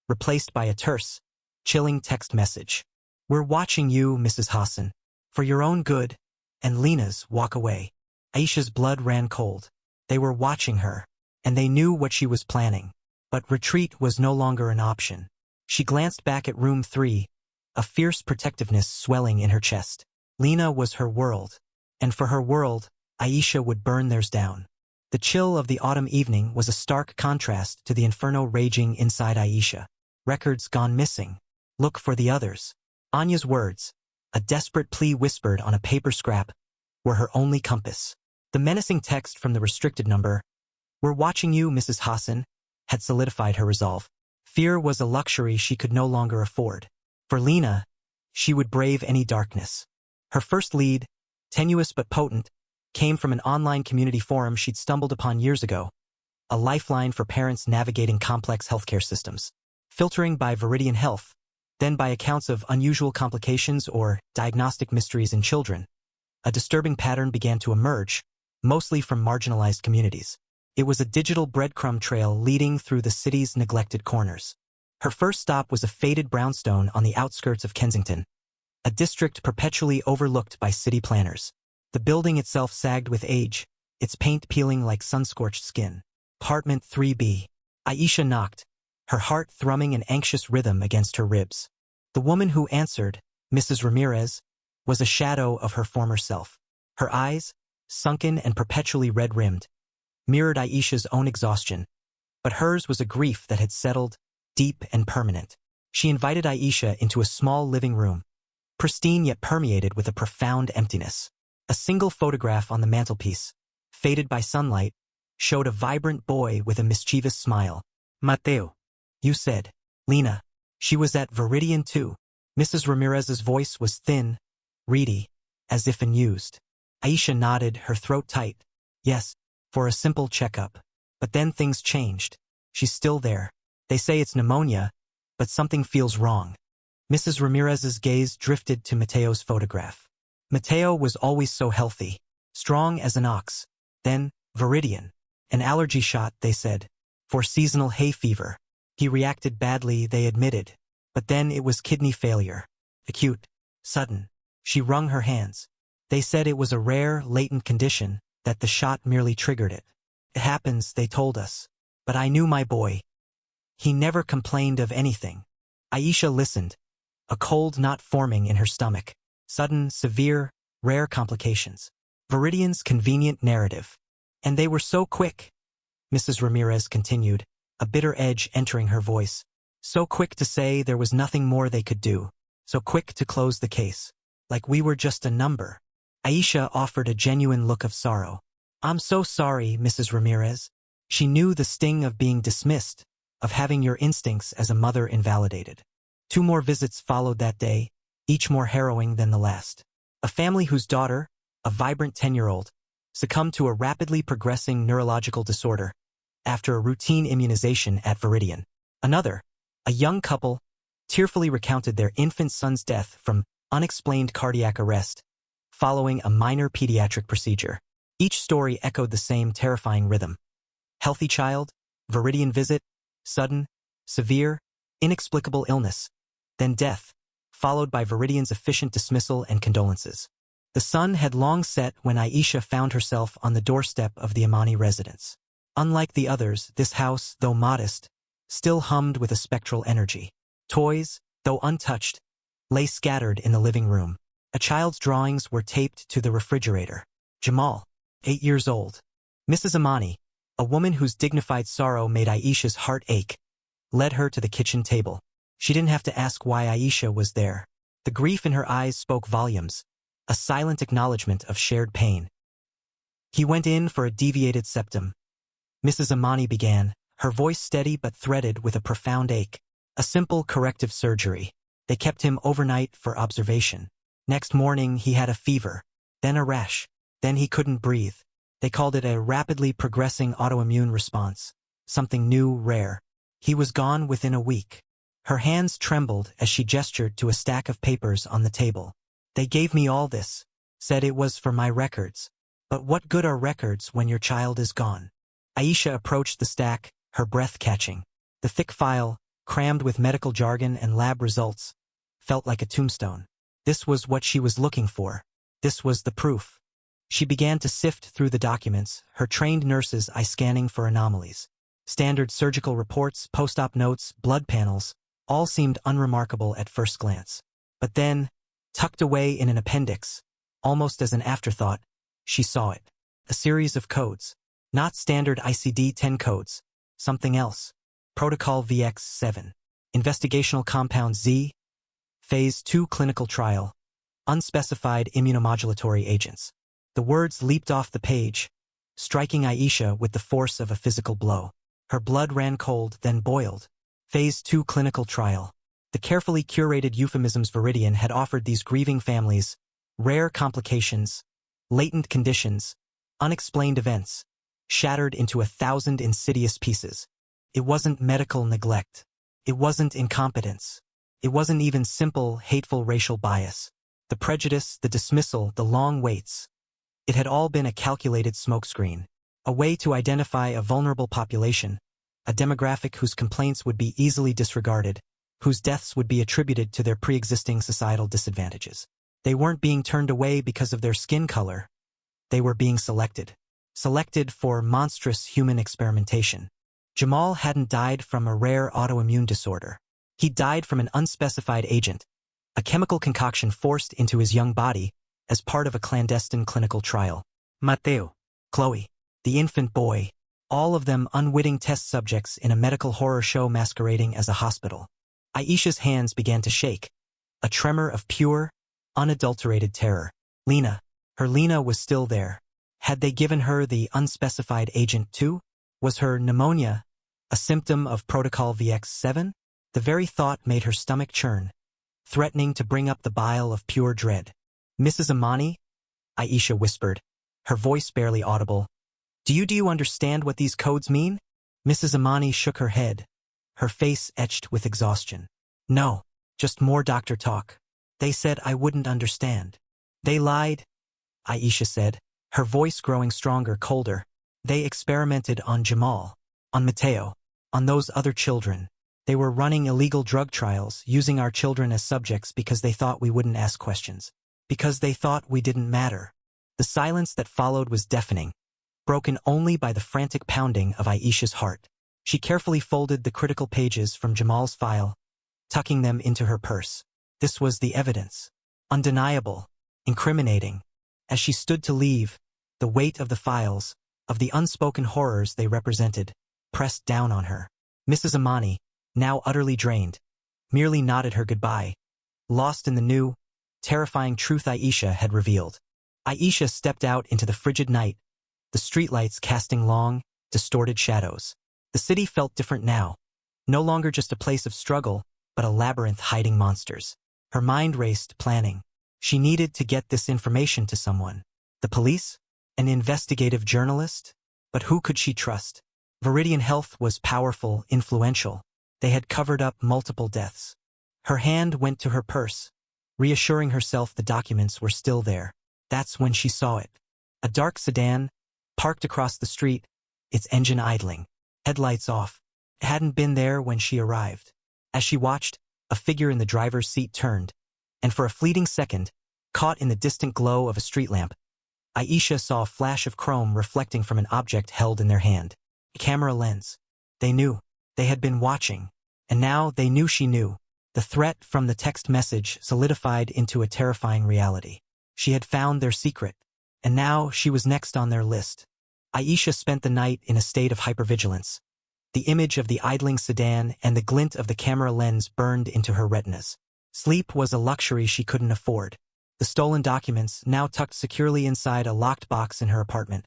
replaced by a terse, chilling text message. "We're watching you, Mrs. Hassan. For your own good, and Lena's, walk away." Aisha's blood ran cold. They were watching her, and they knew what she was planning. But retreat was no longer an option. She glanced back at room 3, a fierce protectiveness swelling in her chest. Lena was her world, and for her world, Aisha would burn theirs down. The chill of the autumn evening was a stark contrast to the inferno raging inside Aisha. "Records gone missing. Look for the others." Anya's words, a desperate plea whispered on a paper scrap, were her only compass. The menacing text from the restricted number, "We're watching you, Mrs. Hassan," had solidified her resolve. Fear was a luxury she could no longer afford. For Lena, she would brave any darkness. Her first lead, tenuous but potent, came from an online community forum she'd stumbled upon years ago, a lifeline for parents navigating complex healthcare systems. Filtering by Veridian Health, then by accounts of unusual complications or diagnostic mysteries in children, a disturbing pattern began to emerge, mostly from marginalized communities. It was a digital breadcrumb trail leading through the city's neglected corners. Her first stop was a faded brownstone on the outskirts of Kensington, a district perpetually overlooked by city planners. The building itself sagged with age, its paint peeling like sun-scorched skin. Apartment 3B. Aisha knocked, her heart thrumming an anxious rhythm against her ribs. The woman who answered, Mrs. Ramirez, was a shadow of her former self. Her eyes, sunken and perpetually red-rimmed, mirrored Aisha's own exhaustion, but hers was a grief that had settled, deep and permanent. She invited Aisha into a small living room, pristine yet permeated with a profound emptiness. A single photograph on the mantelpiece, faded by sunlight, showed a vibrant boy with a mischievous smile. Mateo, you said. Lena. She was at Veridian too. Mrs. Ramirez's voice was thin, reedy, as if unused. Aisha nodded, her throat tight. Yes, for a simple checkup. But then things changed. She's still there. They say it's pneumonia, but something feels wrong. Mrs. Ramirez's gaze drifted to Mateo's photograph. Mateo was always so healthy, strong as an ox. Then, Veridian. An allergy shot, they said. For seasonal hay fever. He reacted badly, they admitted. But then it was kidney failure. Acute. Sudden. She wrung her hands. They said it was a rare, latent condition, that the shot merely triggered it. It happens, they told us. But I knew my boy. He never complained of anything. Aisha listened. A cold knot forming in her stomach. Sudden, severe, rare complications. Veridian's convenient narrative. And they were so quick. Mrs. Ramirez continued, a bitter edge entering her voice. So quick to say there was nothing more they could do. So quick to close the case. Like we were just a number. Aisha offered a genuine look of sorrow. I'm so sorry, Mrs. Ramirez. She knew the sting of being dismissed, of having your instincts as a mother invalidated. 2 more visits followed that day, each more harrowing than the last. A family whose daughter, a vibrant 10-year-old, succumbed to a rapidly progressing neurological disorder after a routine immunization at Veridian. Another, a young couple, tearfully recounted their infant son's death from unexplained cardiac arrest following a minor pediatric procedure. Each story echoed the same terrifying rhythm. Healthy child, Veridian visit, sudden, severe, inexplicable illness, then death, followed by Veridian's efficient dismissal and condolences. The sun had long set when Aisha found herself on the doorstep of the Amani residence. Unlike the others, this house, though modest, still hummed with a spectral energy. Toys, though untouched, lay scattered in the living room. A child's drawings were taped to the refrigerator. Jamal, 8 years old. Mrs. Amani, a woman whose dignified sorrow made Aisha's heart ache, led her to the kitchen table. She didn't have to ask why Aisha was there. The grief in her eyes spoke volumes, a silent acknowledgement of shared pain. He went in for a deviated septum. Mrs. Amani began, her voice steady but threaded with a profound ache. A simple corrective surgery. They kept him overnight for observation. Next morning he had a fever, then a rash, then he couldn't breathe. They called it a rapidly progressing autoimmune response, something new, rare. He was gone within a week. Her hands trembled as she gestured to a stack of papers on the table. They gave me all this, said it was for my records. But what good are records when your child is gone? Aisha approached the stack, her breath catching. The thick file, crammed with medical jargon and lab results, felt like a tombstone. This was what she was looking for. This was the proof. She began to sift through the documents, her trained nurses eye-scanning for anomalies. Standard surgical reports, post-op notes, blood panels, all seemed unremarkable at first glance. But then, tucked away in an appendix, almost as an afterthought, she saw it. A series of codes. Not standard ICD-10 codes. Something else. Protocol VX7. Investigational Compound Z. Phase 2 clinical trial. Unspecified immunomodulatory agents. The words leaped off the page, striking Aisha with the force of a physical blow. Her blood ran cold, then boiled. Phase 2 clinical trial. The carefully curated euphemisms Veridian had offered these grieving families, rare complications, latent conditions, unexplained events, shattered into 1,000 insidious pieces. It wasn't medical neglect. It wasn't incompetence. It wasn't even simple, hateful racial bias. The prejudice, the dismissal, the long waits. It had all been a calculated smokescreen. A way to identify a vulnerable population, a demographic whose complaints would be easily disregarded, whose deaths would be attributed to their pre-existing societal disadvantages. They weren't being turned away because of their skin color. They were being selected. Selected for monstrous human experimentation. Jamal hadn't died from a rare autoimmune disorder. He died from an unspecified agent, a chemical concoction forced into his young body as part of a clandestine clinical trial. Mateo, Chloe, the infant boy, all of them unwitting test subjects in a medical horror show masquerading as a hospital. Aisha's hands began to shake, a tremor of pure, unadulterated terror. Lena. Her Lena was still there. Had they given her the unspecified agent too? Was her pneumonia a symptom of Protocol VX7? The very thought made her stomach churn, threatening to bring up the bile of pure dread. "Mrs. Amani?" Aisha whispered, her voice barely audible. Do you understand what these codes mean?" Mrs. Amani shook her head, her face etched with exhaustion. "No, just more doctor talk. They said I wouldn't understand. They lied," Aisha said, her voice growing stronger, colder. "They experimented on Jamal, on Mateo, on those other children. They were running illegal drug trials, using our children as subjects because they thought we wouldn't ask questions. Because they thought we didn't matter." The silence that followed was deafening, broken only by the frantic pounding of Aisha's heart. She carefully folded the critical pages from Jamal's file, tucking them into her purse. This was the evidence. Undeniable, incriminating. As she stood to leave, the weight of the files, of the unspoken horrors they represented, pressed down on her. Mrs. Amani, now utterly drained, merely nodded her goodbye, lost in the new, terrifying truth Aisha had revealed. Aisha stepped out into the frigid night, the streetlights casting long, distorted shadows. The city felt different now, no longer just a place of struggle, but a labyrinth hiding monsters. Her mind raced, planning. She needed to get this information to someone. The police? An investigative journalist? But who could she trust? Veridian Health was powerful, influential. They had covered up multiple deaths. Her hand went to her purse, reassuring herself the documents were still there. That's when she saw it. A dark sedan, parked across the street, its engine idling, headlights off. It hadn't been there when she arrived. As she watched, a figure in the driver's seat turned, and for a fleeting second, caught in the distant glow of a street lamp, Aisha saw a flash of chrome reflecting from an object held in their hand. A camera lens. They knew. They had been watching. And now they knew she knew. The threat from the text message solidified into a terrifying reality. She had found their secret, and now she was next on their list. Aisha spent the night in a state of hypervigilance. The image of the idling sedan and the glint of the camera lens burned into her retinas. Sleep was a luxury she couldn't afford. The stolen documents, now tucked securely inside a locked box in her apartment,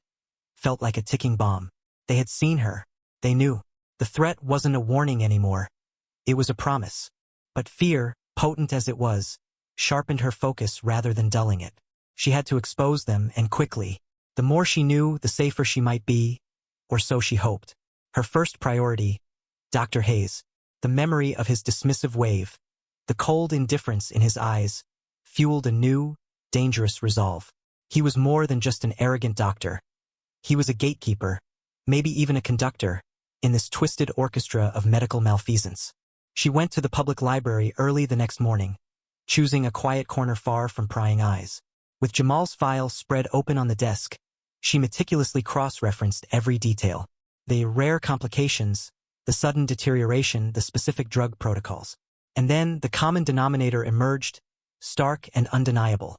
felt like a ticking bomb. They had seen her. They knew. The threat wasn't a warning anymore. It was a promise. But fear, potent as it was, sharpened her focus rather than dulling it. She had to expose them, and quickly. The more she knew, the safer she might be, or so she hoped. Her first priority, Dr. Hayes. The memory of his dismissive wave, the cold indifference in his eyes, fueled a new, dangerous resolve. He was more than just an arrogant doctor. He was a gatekeeper, maybe even a conductor, in this twisted orchestra of medical malfeasance. She went to the public library early the next morning, choosing a quiet corner far from prying eyes. With Jamal's file spread open on the desk, she meticulously cross-referenced every detail. The rare complications, the sudden deterioration, the specific drug protocols. And then the common denominator emerged, stark and undeniable.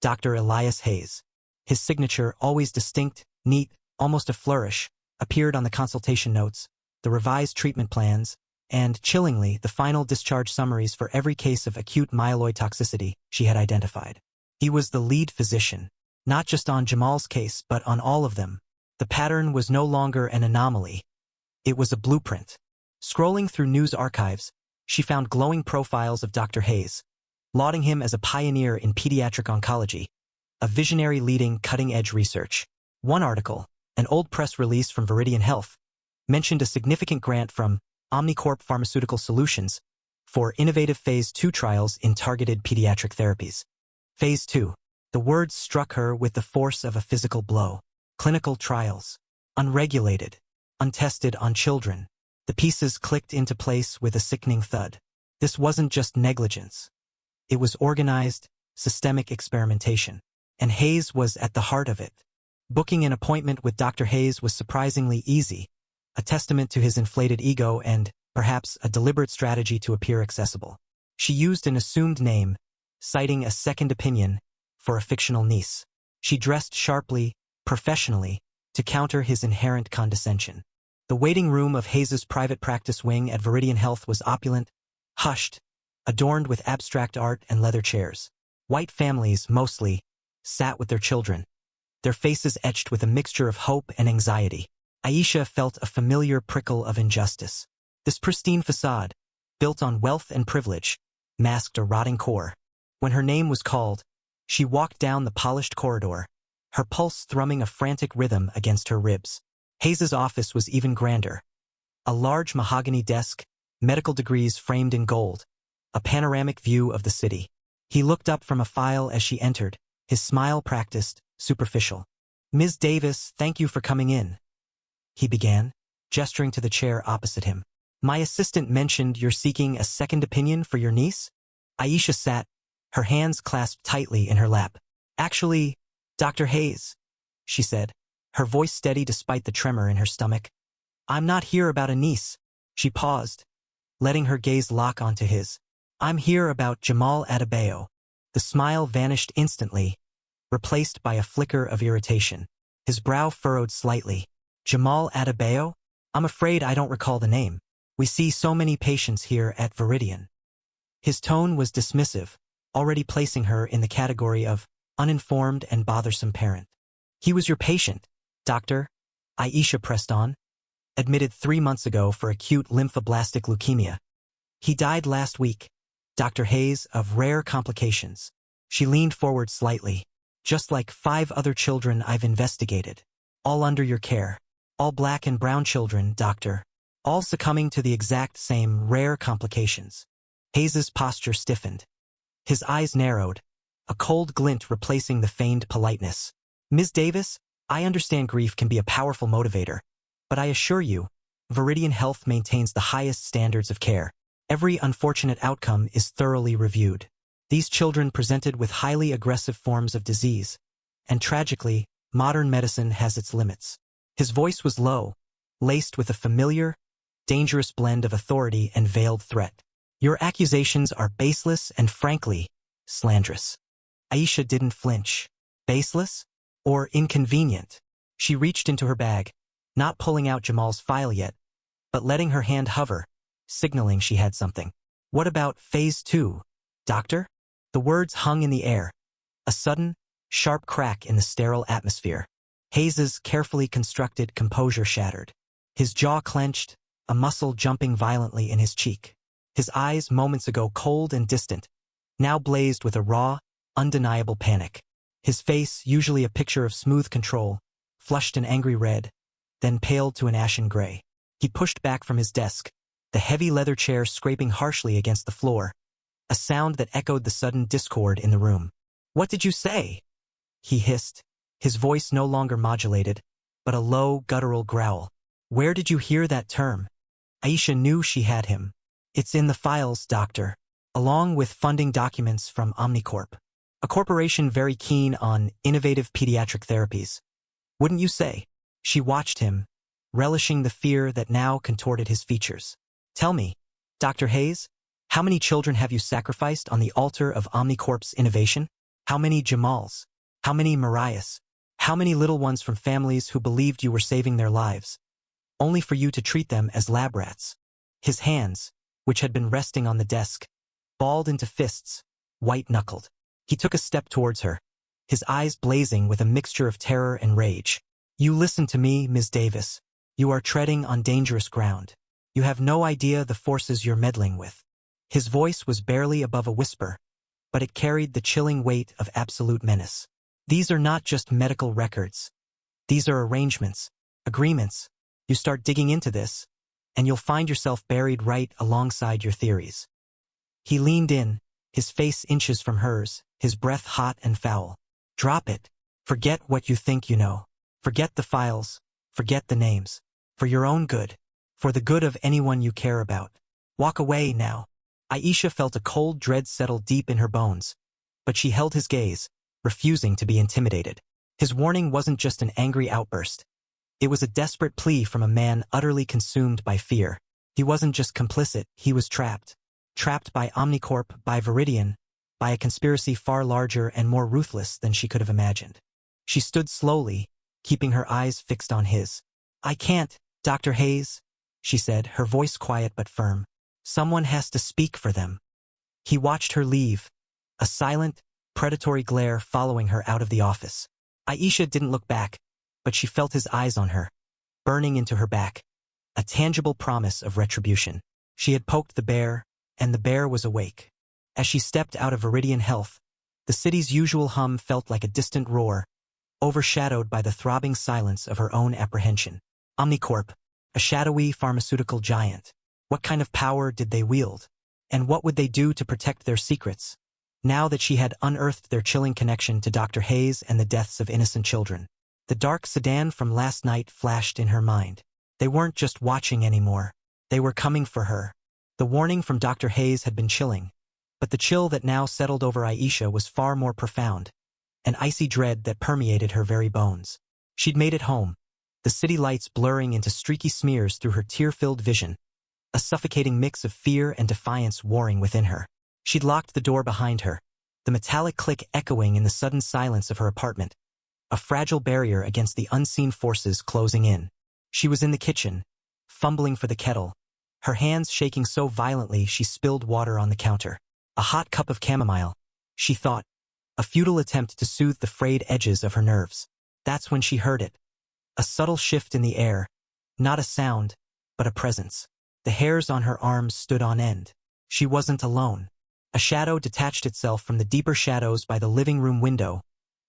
Dr. Elias Hayes. His signature, always distinct, neat, almost a flourish, appeared on the consultation notes, the revised treatment plans, and, chillingly, the final discharge summaries for every case of acute myeloid toxicity she had identified. He was the lead physician, not just on Jamal's case, but on all of them. The pattern was no longer an anomaly. It was a blueprint. Scrolling through news archives, she found glowing profiles of Dr. Hayes, lauding him as a pioneer in pediatric oncology, a visionary leading cutting-edge research. One article, an old press release from Veridian Health, mentioned a significant grant from Omnicorp Pharmaceutical Solutions for innovative Phase 2 trials in targeted pediatric therapies. Phase 2. The words struck her with the force of a physical blow. Clinical trials. Unregulated. Untested on children. The pieces clicked into place with a sickening thud. This wasn't just negligence. It was organized, systemic experimentation. And Hayes was at the heart of it. Booking an appointment with Dr. Hayes was surprisingly easy, a testament to his inflated ego and, perhaps, a deliberate strategy to appear accessible. She used an assumed name, citing a second opinion for a fictional niece. She dressed sharply, professionally, to counter his inherent condescension. The waiting room of Hayes's private practice wing at Veridian Health was opulent, hushed, adorned with abstract art and leather chairs. White families, mostly, sat with their children, their faces etched with a mixture of hope and anxiety. Aisha felt a familiar prickle of injustice. This pristine facade, built on wealth and privilege, masked a rotting core. When her name was called, she walked down the polished corridor, her pulse thrumming a frantic rhythm against her ribs. Hayes's office was even grander. A large mahogany desk, medical degrees framed in gold, a panoramic view of the city. He looked up from a file as she entered, his smile practiced, superficial. "Ms. Davis, thank you for coming in," he began, gesturing to the chair opposite him. "My assistant mentioned you're seeking a second opinion for your niece?" Aisha sat, her hands clasped tightly in her lap. "Actually, Dr. Hayes," she said, her voice steady despite the tremor in her stomach. "I'm not here about a niece." She paused, letting her gaze lock onto his. "I'm here about Jamal Adebayo." The smile vanished instantly, replaced by a flicker of irritation. His brow furrowed slightly. "Jamal Adebayo? I'm afraid I don't recall the name. We see so many patients here at Veridian." His tone was dismissive, already placing her in the category of uninformed and bothersome parent. "He was your patient, doctor," Aisha pressed on. "Admitted 3 months ago for acute lymphoblastic leukemia. He died last week, Dr. Hayes, of rare complications." She leaned forward slightly. "Just like 5 other children I've investigated. All under your care. All black and brown children, doctor. All succumbing to the exact same rare complications." Hayes's posture stiffened. His eyes narrowed, a cold glint replacing the feigned politeness. "Ms. Davis, I understand grief can be a powerful motivator, but I assure you, Veridian Health maintains the highest standards of care. Every unfortunate outcome is thoroughly reviewed. These children presented with highly aggressive forms of disease, and tragically, modern medicine has its limits." His voice was low, laced with a familiar, dangerous blend of authority and veiled threat. "Your accusations are baseless and frankly, slanderous." Aisha didn't flinch. Baseless? Or inconvenient? She reached into her bag, not pulling out Jamal's file yet, but letting her hand hover, signaling she had something. "What about phase 2, doctor?" The words hung in the air, a sudden, sharp crack in the sterile atmosphere. Hayes's carefully constructed composure shattered. His jaw clenched, a muscle jumping violently in his cheek. His eyes, moments ago cold and distant, now blazed with a raw, undeniable panic. His face, usually a picture of smooth control, flushed an angry red, then paled to an ashen gray. He pushed back from his desk, the heavy leather chair scraping harshly against the floor, a sound that echoed the sudden discord in the room. "What did you say?" he hissed, his voice no longer modulated, but a low, guttural growl. "Where did you hear that term?" Aisha knew she had him. "It's in the files, doctor, along with funding documents from Omnicorp, a corporation very keen on innovative pediatric therapies. Wouldn't you say?" She watched him, relishing the fear that now contorted his features. "Tell me, Dr. Hayes, how many children have you sacrificed on the altar of Omnicorp's innovation? How many Jamals? How many Mariahs? How many little ones from families who believed you were saving their lives, only for you to treat them as lab rats?" His hands, which had been resting on the desk, balled into fists, white-knuckled. He took a step towards her, his eyes blazing with a mixture of terror and rage. "You listen to me, Ms. Davis. You are treading on dangerous ground. You have no idea the forces you're meddling with." His voice was barely above a whisper, but it carried the chilling weight of absolute menace. "These are not just medical records. These are arrangements, agreements. You start digging into this, and you'll find yourself buried right alongside your theories." He leaned in, his face inches from hers, his breath hot and foul. "Drop it. Forget what you think you know. Forget the files. Forget the names. For your own good. For the good of anyone you care about. Walk away now." Aisha felt a cold dread settle deep in her bones, but she held his gaze, refusing to be intimidated. His warning wasn't just an angry outburst. It was a desperate plea from a man utterly consumed by fear. He wasn't just complicit, he was trapped. Trapped by Omnicorp, by Veridian, by a conspiracy far larger and more ruthless than she could have imagined. She stood slowly, keeping her eyes fixed on his. "I can't, Dr. Hayes," she said, her voice quiet but firm. "Someone has to speak for them." He watched her leave, a silent, predatory glare following her out of the office. Aisha didn't look back, but she felt his eyes on her, burning into her back, a tangible promise of retribution. She had poked the bear, and the bear was awake. As she stepped out of Veridian Health, the city's usual hum felt like a distant roar, overshadowed by the throbbing silence of her own apprehension. Omnicorp, a shadowy pharmaceutical giant. What kind of power did they wield? And what would they do to protect their secrets, now that she had unearthed their chilling connection to Dr. Hayes and the deaths of innocent children? The dark sedan from last night flashed in her mind. They weren't just watching anymore. They were coming for her. The warning from Dr. Hayes had been chilling, but the chill that now settled over Aisha was far more profound, an icy dread that permeated her very bones. She'd made it home, the city lights blurring into streaky smears through her tear-filled vision, a suffocating mix of fear and defiance warring within her. She'd locked the door behind her, the metallic click echoing in the sudden silence of her apartment, a fragile barrier against the unseen forces closing in. She was in the kitchen, fumbling for the kettle, her hands shaking so violently she spilled water on the counter. A hot cup of chamomile, she thought, a futile attempt to soothe the frayed edges of her nerves. That's when she heard it. A subtle shift in the air, not a sound, but a presence. The hairs on her arms stood on end. She wasn't alone. A shadow detached itself from the deeper shadows by the living room window,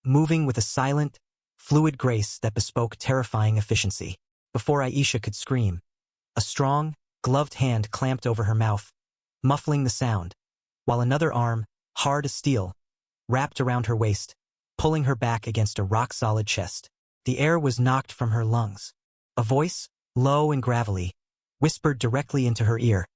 moving with a silent, fluid grace that bespoke terrifying efficiency. Before Aisha could scream, a strong, gloved hand clamped over her mouth, muffling the sound, while another arm, hard as steel, wrapped around her waist, pulling her back against a rock-solid chest. The air was knocked from her lungs. A voice, low and gravelly, whispered directly into her ear,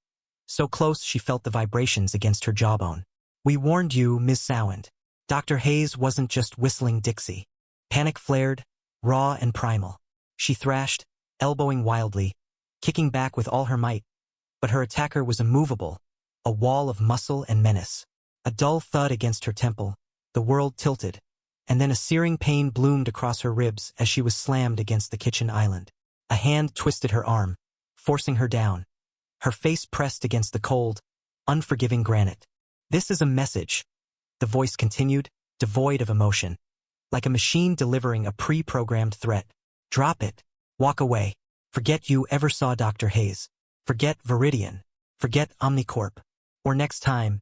so close she felt the vibrations against her jawbone. "We warned you, Ms. Sowand." Dr. Hayes wasn't just whistling Dixie. Panic flared, raw and primal. She thrashed, elbowing wildly, kicking back with all her might, but her attacker was immovable, a wall of muscle and menace. A dull thud against her temple, the world tilted, and then a searing pain bloomed across her ribs as she was slammed against the kitchen island. A hand twisted her arm, forcing her down, her face pressed against the cold, unforgiving granite. "This is a message," the voice continued, devoid of emotion, like a machine delivering a pre-programmed threat. "Drop it. Walk away. Forget you ever saw Dr. Hayes. Forget Veridian. Forget Omnicorp. Or next time."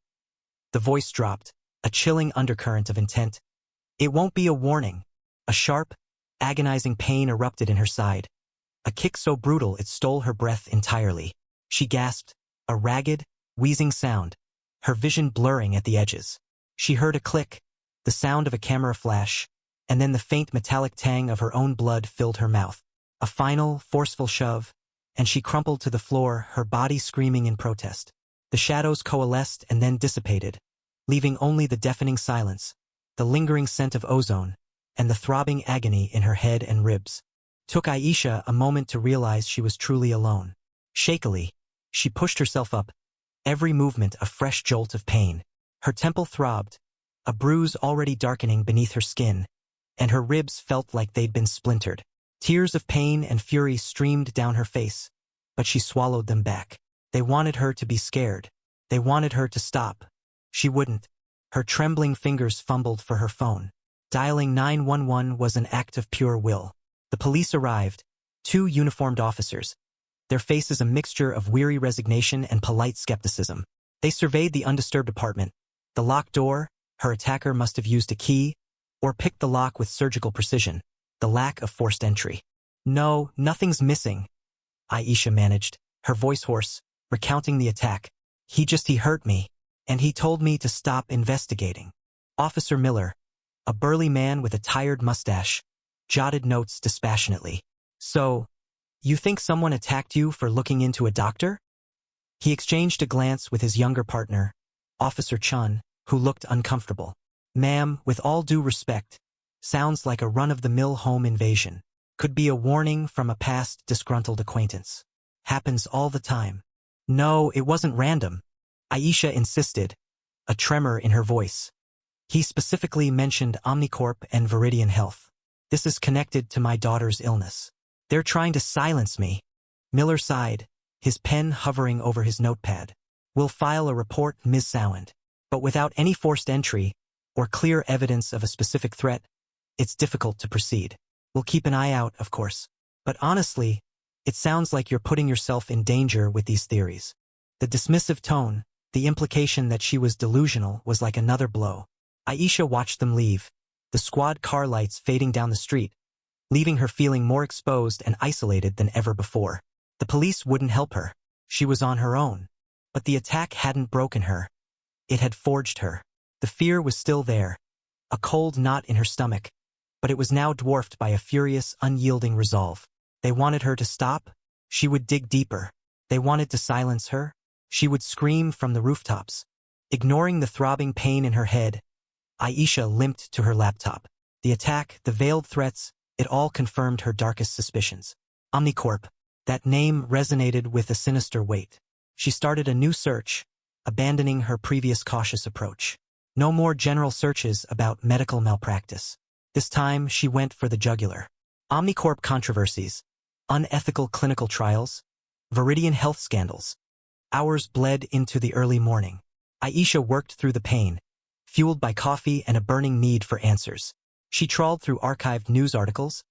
The voice dropped, a chilling undercurrent of intent. It won't be a warning. A sharp, agonizing pain erupted in her side, a kick so brutal it stole her breath entirely. She gasped, a ragged, wheezing sound, her vision blurring at the edges. She heard a click, the sound of a camera flash, and then the faint metallic tang of her own blood filled her mouth. A final, forceful shove, and she crumpled to the floor, her body screaming in protest. The shadows coalesced and then dissipated, leaving only the deafening silence, the lingering scent of ozone, and the throbbing agony in her head and ribs. Took Aisha a moment to realize she was truly alone. Shakily, she pushed herself up, every movement a fresh jolt of pain. Her temple throbbed, a bruise already darkening beneath her skin, and her ribs felt like they'd been splintered. Tears of pain and fury streamed down her face, but she swallowed them back. They wanted her to be scared. They wanted her to stop. She wouldn't. Her trembling fingers fumbled for her phone. Dialing 911 was an act of pure will. The police arrived, 2 uniformed officers, their faces a mixture of weary resignation and polite skepticism. They surveyed the undisturbed apartment. The locked door, her attacker must have used a key, or picked the lock with surgical precision. The lack of forced entry. "No, nothing's missing," Aisha managed, her voice hoarse, recounting the attack. He hurt me, and he told me to stop investigating." Officer Miller, a burly man with a tired mustache, jotted notes dispassionately. "So, you think someone attacked you for looking into a doctor?" He exchanged a glance with his younger partner, Officer Chun, who looked uncomfortable. "Ma'am, with all due respect, sounds like a run-of-the-mill home invasion. Could be a warning from a past disgruntled acquaintance. Happens all the time." "No, it wasn't random," Aisha insisted, a tremor in her voice. "He specifically mentioned Omnicorp and Veridian Health. This is connected to my daughter's illness. They're trying to silence me." Miller sighed, his pen hovering over his notepad. "We'll file a report, Ms. Sowand. But without any forced entry, or clear evidence of a specific threat, it's difficult to proceed. We'll keep an eye out, of course. But honestly, it sounds like you're putting yourself in danger with these theories. The dismissive tone, the implication that she was delusional, was like another blow. Aisha watched them leave, the squad car lights fading down the street, leaving her feeling more exposed and isolated than ever before. The police wouldn't help her. She was on her own. But the attack hadn't broken her. It had forged her. The fear was still there, a cold knot in her stomach, but it was now dwarfed by a furious, unyielding resolve. They wanted her to stop. She would dig deeper. They wanted to silence her. She would scream from the rooftops. Ignoring the throbbing pain in her head, Aisha limped to her laptop. The attack, the veiled threats, it all confirmed her darkest suspicions. Omnicorp. That name resonated with a sinister weight. She started a new search, abandoning her previous cautious approach. No more general searches about medical malpractice. This time, she went for the jugular. Omnicorp controversies, unethical clinical trials, Veridian health scandals. Hours bled into the early morning. Aisha worked through the pain, fueled by coffee and a burning need for answers. She trawled through archived news articles,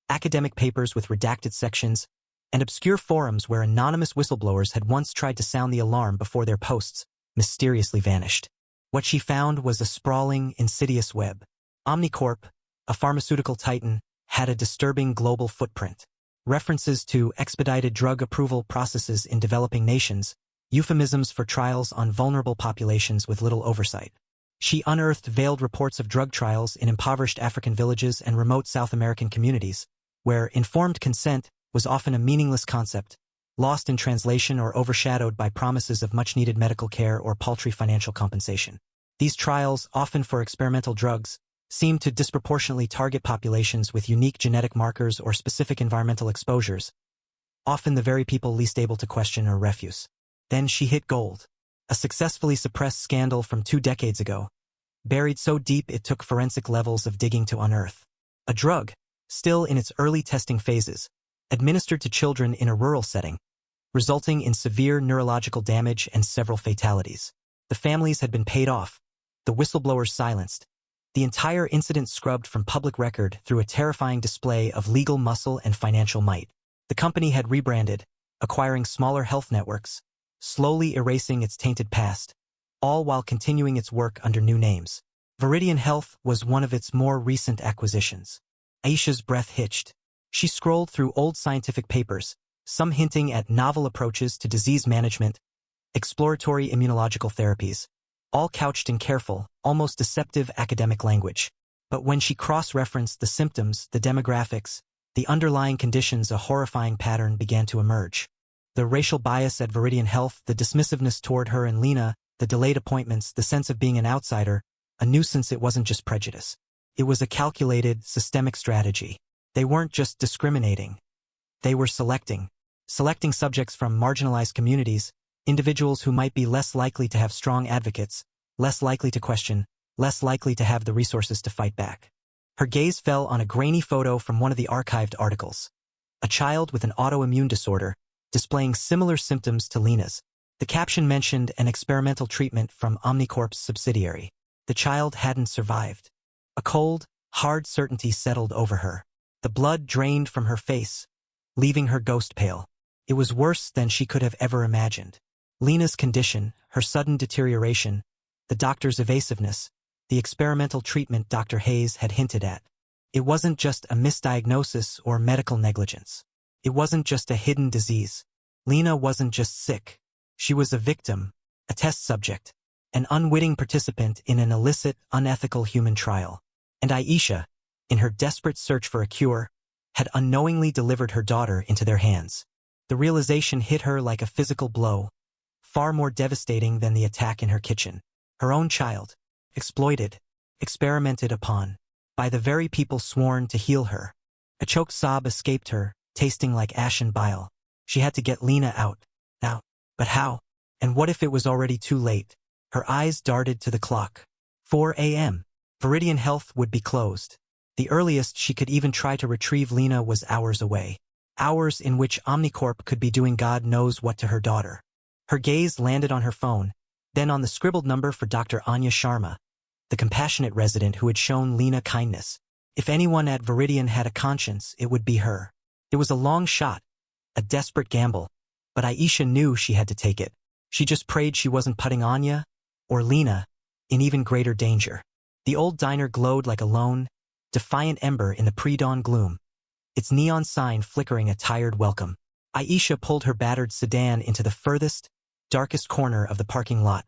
academic papers with redacted sections, and obscure forums where anonymous whistleblowers had once tried to sound the alarm before their posts mysteriously vanished. What she found was a sprawling, insidious web. Omnicorp, a pharmaceutical titan, had a disturbing global footprint. References to expedited drug approval processes in developing nations, euphemisms for trials on vulnerable populations with little oversight. She unearthed veiled reports of drug trials in impoverished African villages and remote South American communities, where informed consent was often a meaningless concept, lost in translation or overshadowed by promises of much-needed medical care or paltry financial compensation. These trials, often for experimental drugs, seemed to disproportionately target populations with unique genetic markers or specific environmental exposures, often the very people least able to question or refuse. Then she hit gold, a successfully suppressed scandal from 2 decades ago, buried so deep it took forensic levels of digging to unearth. A drug, still in its early testing phases, administered to children in a rural setting, resulting in severe neurological damage and several fatalities. The families had been paid off, the whistleblowers silenced, the entire incident scrubbed from public record through a terrifying display of legal muscle and financial might. The company had rebranded, acquiring smaller health networks, slowly erasing its tainted past, all while continuing its work under new names. Veridian Health was one of its more recent acquisitions. Aisha's breath hitched. She scrolled through old scientific papers, some hinting at novel approaches to disease management, exploratory immunological therapies, all couched in careful, almost deceptive academic language. But when she cross-referenced the symptoms, the demographics, the underlying conditions, a horrifying pattern began to emerge. The racial bias at Veridian Health, the dismissiveness toward her and Lena, the delayed appointments, the sense of being an outsider, a nuisance. It wasn't just prejudice. It was a calculated, systemic strategy. They weren't just discriminating. They were selecting subjects from marginalized communities, individuals who might be less likely to have strong advocates, less likely to question, less likely to have the resources to fight back. Her gaze fell on a grainy photo from one of the archived articles. A child with an autoimmune disorder, displaying similar symptoms to Lena's. The caption mentioned an experimental treatment from Omnicorp's subsidiary. The child hadn't survived. A cold, hard certainty settled over her. The blood drained from her face, leaving her ghost pale. It was worse than she could have ever imagined. Lena's condition, her sudden deterioration, the doctor's evasiveness, the experimental treatment Dr. Hayes had hinted at. It wasn't just a misdiagnosis or medical negligence. It wasn't just a hidden disease. Lena wasn't just sick. She was a victim, a test subject, an unwitting participant in an illicit, unethical human trial. And Aisha, in her desperate search for a cure, had unknowingly delivered her daughter into their hands. The realization hit her like a physical blow, far more devastating than the attack in her kitchen. Her own child, exploited, experimented upon, by the very people sworn to heal her. A choked sob escaped her, tasting like ash and bile. She had to get Lena out, now. But how? And what if it was already too late? Her eyes darted to the clock. 4 a.m. Veridian Health would be closed. The earliest she could even try to retrieve Lena was hours away. Hours in which Omnicorp could be doing God knows what to her daughter. Her gaze landed on her phone, then on the scribbled number for Dr. Anya Sharma, the compassionate resident who had shown Lena kindness. If anyone at Veridian had a conscience, it would be her. It was a long shot, a desperate gamble, but Aisha knew she had to take it. She just prayed she wasn't putting Anya, or Lena, in even greater danger. The old diner glowed like a lone, defiant ember in the pre-dawn gloom, its neon sign flickering a tired welcome. Aisha pulled her battered sedan into the furthest, darkest corner of the parking lot,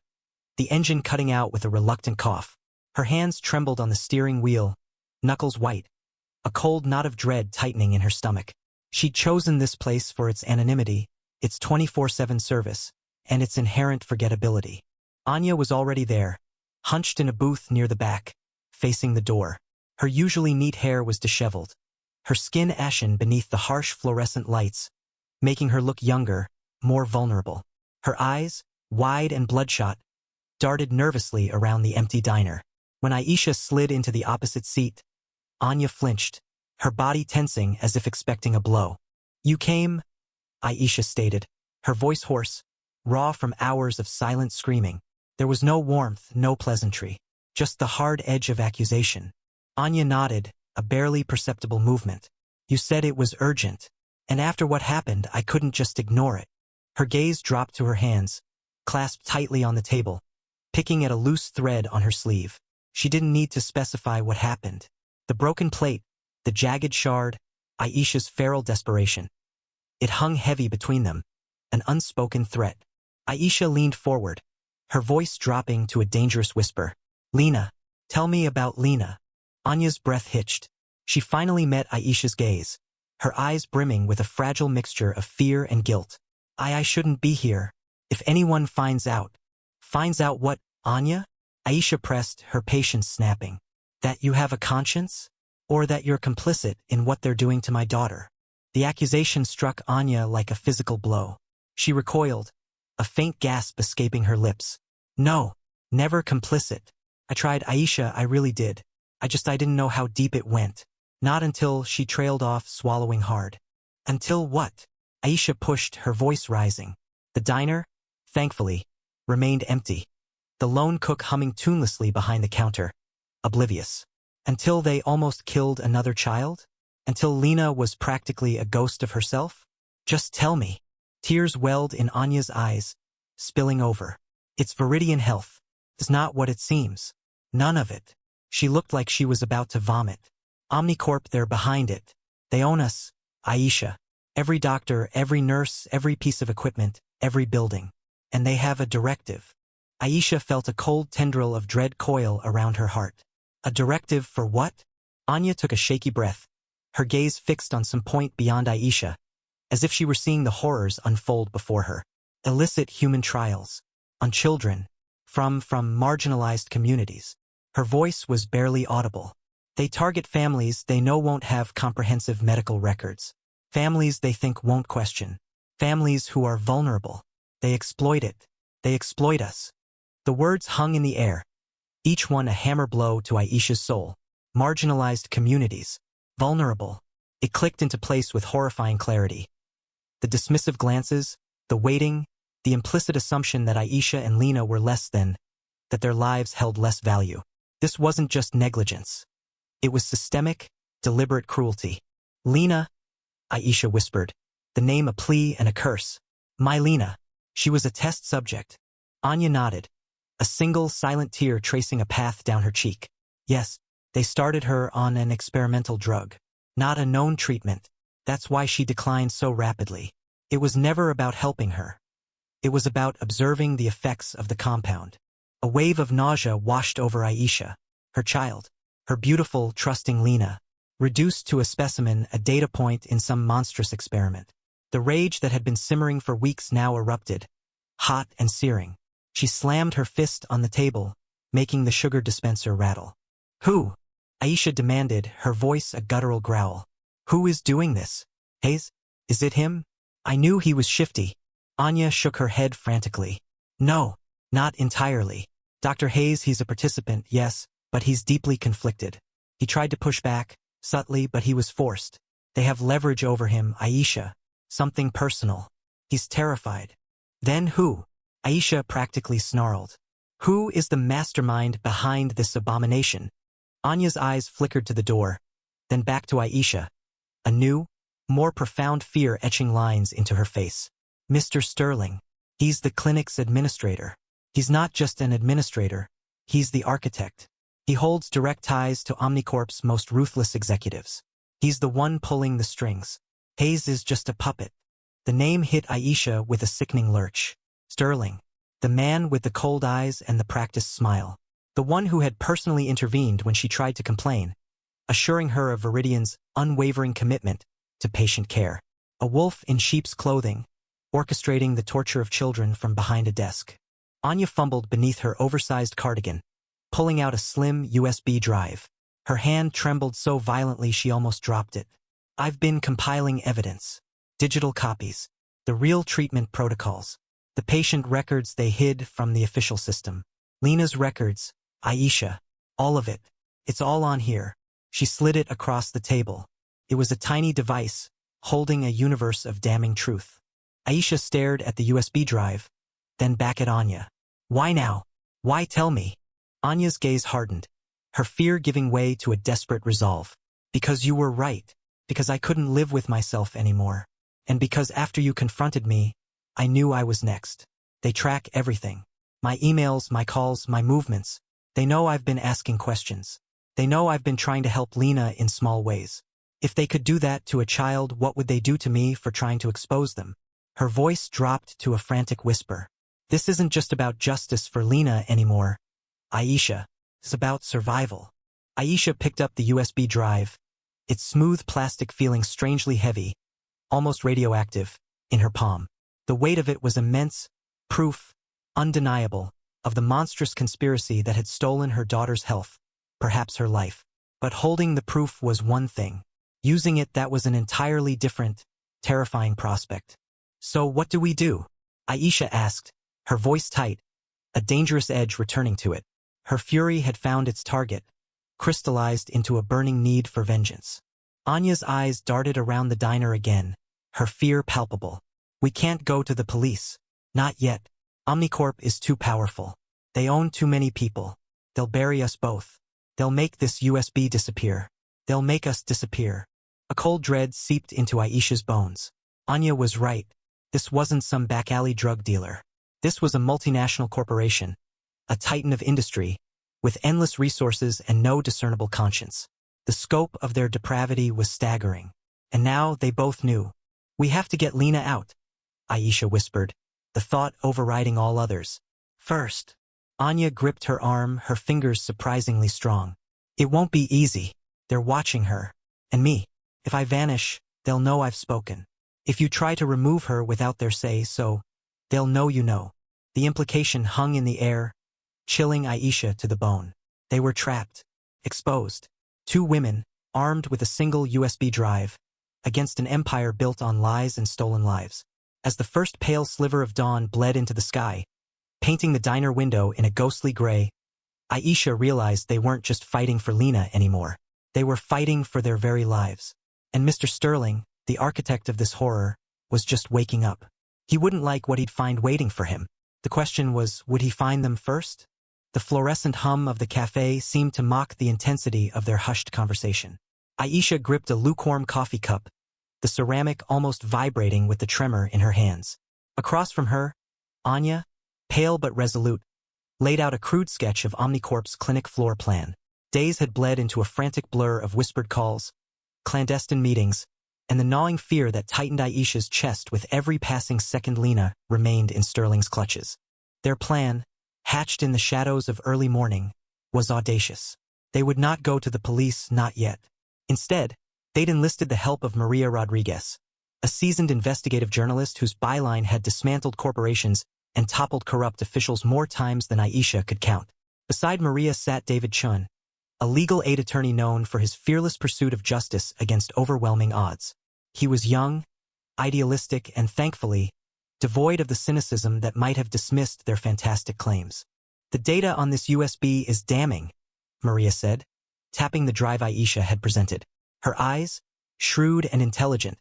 the engine cutting out with a reluctant cough. Her hands trembled on the steering wheel, knuckles white, a cold knot of dread tightening in her stomach. She'd chosen this place for its anonymity, its 24/7 service, and its inherent forgettability. Anya was already there, hunched in a booth near the back, facing the door. Her usually neat hair was disheveled, her skin ashen beneath the harsh fluorescent lights, making her look younger, more vulnerable. Her eyes, wide and bloodshot, darted nervously around the empty diner. When Aisha slid into the opposite seat, Anya flinched, her body tensing as if expecting a blow. "You came," Aisha stated, her voice hoarse, raw from hours of silent screaming. There was no warmth, no pleasantry, just the hard edge of accusation. Anya nodded, a barely perceptible movement. "You said it was urgent, and after what happened, I couldn't just ignore it." Her gaze dropped to her hands, clasped tightly on the table, picking at a loose thread on her sleeve. She didn't need to specify what happened. The broken plate, the jagged shard, Aisha's feral desperation. It hung heavy between them, an unspoken threat. Aisha leaned forward, her voice dropping to a dangerous whisper. "Lena, tell me about Lena." Anya's breath hitched. She finally met Aisha's gaze, her eyes brimming with a fragile mixture of fear and guilt. I shouldn't be here. If anyone finds out." "Finds out what, Anya?" Aisha pressed, her patience snapping. "That you have a conscience? Or that you're complicit in what they're doing to my daughter?" The accusation struck Anya like a physical blow. She recoiled, a faint gasp escaping her lips. "No, never complicit. I tried, Aisha, I really did. I didn't know how deep it went." Not until she trailed off, swallowing hard. "Until what?" Aisha pushed, her voice rising. The diner, thankfully, remained empty, the lone cook humming tunelessly behind the counter, oblivious. "Until they almost killed another child? Until Lena was practically a ghost of herself? Just tell me." Tears welled in Anya's eyes, spilling over. "It's Veridian Health. It's not what it seems. None of it." She looked like she was about to vomit. "Omnicorp, they're behind it. They own us, Aisha. Every doctor, every nurse, every piece of equipment, every building. And they have a directive." Aisha felt a cold tendril of dread coil around her heart. A directive for what? Anya took a shaky breath, her gaze fixed on some point beyond Aisha, as if she were seeing the horrors unfold before her. Illicit human trials. On children. From marginalized communities. Her voice was barely audible. "They target families they know won't have comprehensive medical records. Families they think won't question. Families who are vulnerable. They exploit it. They exploit us." The words hung in the air, each one a hammer blow to Aisha's soul. Marginalized communities. Vulnerable. It clicked into place with horrifying clarity. The dismissive glances, the waiting, the implicit assumption that Aisha and Lena were less than, that their lives held less value. This wasn't just negligence. It was systemic, deliberate cruelty. "Lena," Aisha whispered, the name a plea and a curse. "My Lena. She was a test subject." Anya nodded, a single silent tear tracing a path down her cheek. "Yes, they started her on an experimental drug. Not a known treatment. That's why she declined so rapidly. It was never about helping her. It was about observing the effects of the compound." A wave of nausea washed over Aisha, her child, her beautiful, trusting Lena, reduced to a specimen, a data point in some monstrous experiment. The rage that had been simmering for weeks now erupted, hot and searing. She slammed her fist on the table, making the sugar dispenser rattle. "Who?" Aisha demanded, her voice a guttural growl. "Who is doing this? Hayes? Is it him? I knew he was shifty." Anya shook her head frantically. "No, not entirely. Dr. Hayes, he's a participant, yes, but he's deeply conflicted. He tried to push back, subtly, but he was forced. They have leverage over him, Aisha. Something personal. He's terrified." "Then who?" Aisha practically snarled. Who is the mastermind behind this abomination? Anya's eyes flickered to the door, then back to Aisha, a new, more profound fear etching lines into her face. Mr. Sterling. He's the clinic's administrator. He's not just an administrator, he's the architect. He holds direct ties to Omnicorp's most ruthless executives. He's the one pulling the strings. Hayes is just a puppet. The name hit Aisha with a sickening lurch. Sterling. The man with the cold eyes and the practiced smile. The one who had personally intervened when she tried to complain, assuring her of Veridian's unwavering commitment to patient care. A wolf in sheep's clothing, orchestrating the torture of children from behind a desk. Anya fumbled beneath her oversized cardigan, pulling out a slim USB drive. Her hand trembled so violently she almost dropped it. I've been compiling evidence. Digital copies. The real treatment protocols. The patient records they hid from the official system. Lena's records. Aisha. All of it. It's all on here. She slid it across the table. It was a tiny device, holding a universe of damning truth. Aisha stared at the USB drive, then back at Anya. Why now? Why tell me? Anya's gaze hardened, her fear giving way to a desperate resolve. Because you were right. Because I couldn't live with myself anymore. And because after you confronted me, I knew I was next. They track everything. My emails, my calls, my movements. They know I've been asking questions. They know I've been trying to help Lena in small ways. If they could do that to a child, what would they do to me for trying to expose them? Her voice dropped to a frantic whisper. This isn't just about justice for Lena anymore, Aisha. It's about survival. Aisha picked up the USB drive, its smooth plastic feeling strangely heavy, almost radioactive, in her palm. The weight of it was immense, proof, undeniable, of the monstrous conspiracy that had stolen her daughter's health, perhaps her life. But holding the proof was one thing. Using it, that was an entirely different, terrifying prospect. So what do we do? Aisha asked, her voice tight, a dangerous edge returning to it. Her fury had found its target, crystallized into a burning need for vengeance. Anya's eyes darted around the diner again, her fear palpable. We can't go to the police. Not yet. Omnicorp is too powerful. They own too many people. They'll bury us both. They'll make this USB disappear. They'll make us disappear. A cold dread seeped into Aisha's bones. Anya was right. This wasn't some back-alley drug dealer. This was a multinational corporation, a titan of industry, with endless resources and no discernible conscience. The scope of their depravity was staggering. And now they both knew. We have to get Lena out, Aisha whispered, the thought overriding all others. First. Anya gripped her arm, her fingers surprisingly strong. It won't be easy. They're watching her. And me. If I vanish, they'll know I've spoken. If you try to remove her without their say-so, they'll know you know. The implication hung in the air, chilling Aisha to the bone. They were trapped, exposed. Two women, armed with a single USB drive, against an empire built on lies and stolen lives. As the first pale sliver of dawn bled into the sky, painting the diner window in a ghostly gray, Aisha realized they weren't just fighting for Lena anymore. They were fighting for their very lives. And Mr. Sterling, the architect of this horror, was just waking up. He wouldn't like what he'd find waiting for him. The question was, would he find them first? The fluorescent hum of the cafe seemed to mock the intensity of their hushed conversation. Aisha gripped a lukewarm coffee cup, the ceramic almost vibrating with the tremor in her hands. Across from her, Anya, pale but resolute, laid out a crude sketch of Omnicorp's clinic floor plan. Days had bled into a frantic blur of whispered calls, clandestine meetings, and the gnawing fear that tightened Aisha's chest with every passing second Lena remained in Sterling's clutches. Their plan, hatched in the shadows of early morning, was audacious. They would not go to the police, not yet. Instead, they'd enlisted the help of Maria Rodriguez, a seasoned investigative journalist whose byline had dismantled corporations and toppled corrupt officials more times than Aisha could count. Beside Maria sat David Chun, a legal aid attorney known for his fearless pursuit of justice against overwhelming odds. He was young, idealistic, and thankfully, devoid of the cynicism that might have dismissed their fantastic claims. The data on this USB is damning, Maria said, tapping the drive Aisha had presented. Her eyes, shrewd and intelligent,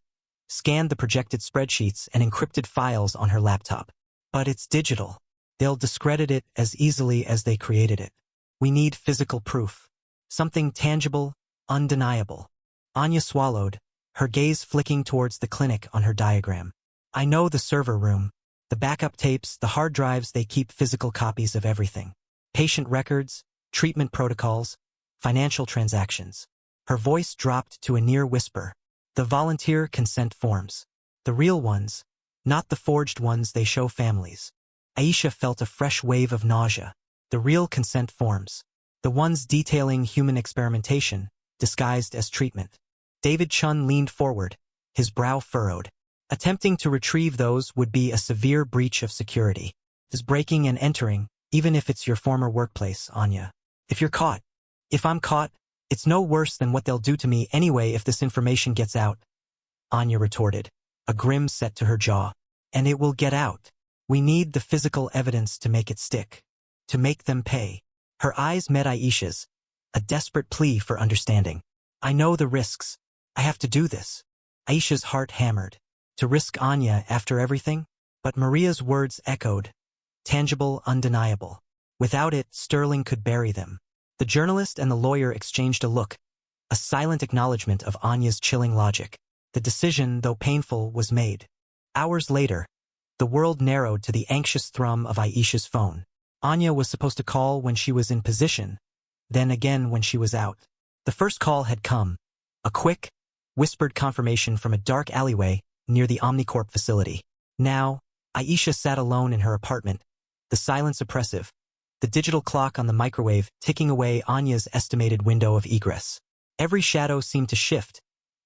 scanned the projected spreadsheets and encrypted files on her laptop. But it's digital. They'll discredit it as easily as they created it. We need physical proof. Something tangible, undeniable. Anya swallowed, her gaze flicking towards the clinic on her diagram. I know the server room. The backup tapes, the hard drives, they keep physical copies of everything. Patient records, treatment protocols, financial transactions. Her voice dropped to a near whisper. The volunteer consent forms. The real ones, not the forged ones they show families. Aisha felt a fresh wave of nausea. The real consent forms. The ones detailing human experimentation, disguised as treatment. David Chun leaned forward, his brow furrowed. Attempting to retrieve those would be a severe breach of security. Is breaking and entering, even if it's your former workplace, Anya. If you're caught. If I'm caught, it's no worse than what they'll do to me anyway if this information gets out. Anya retorted, a grin set to her jaw. And it will get out. We need the physical evidence to make it stick. To make them pay. Her eyes met Aisha's, a desperate plea for understanding. I know the risks. I have to do this. Aisha's heart hammered. To risk Anya after everything? But Maria's words echoed. Tangible, undeniable. Without it, Sterling could bury them. The journalist and the lawyer exchanged a look, a silent acknowledgement of Anya's chilling logic. The decision, though painful, was made. Hours later, the world narrowed to the anxious thrum of Aisha's phone. Anya was supposed to call when she was in position, then again when she was out. The first call had come, a quick, whispered confirmation from a dark alleyway near the Omnicorp facility. Now, Aisha sat alone in her apartment, the silence oppressive, the digital clock on the microwave ticking away Anya's estimated window of egress. Every shadow seemed to shift.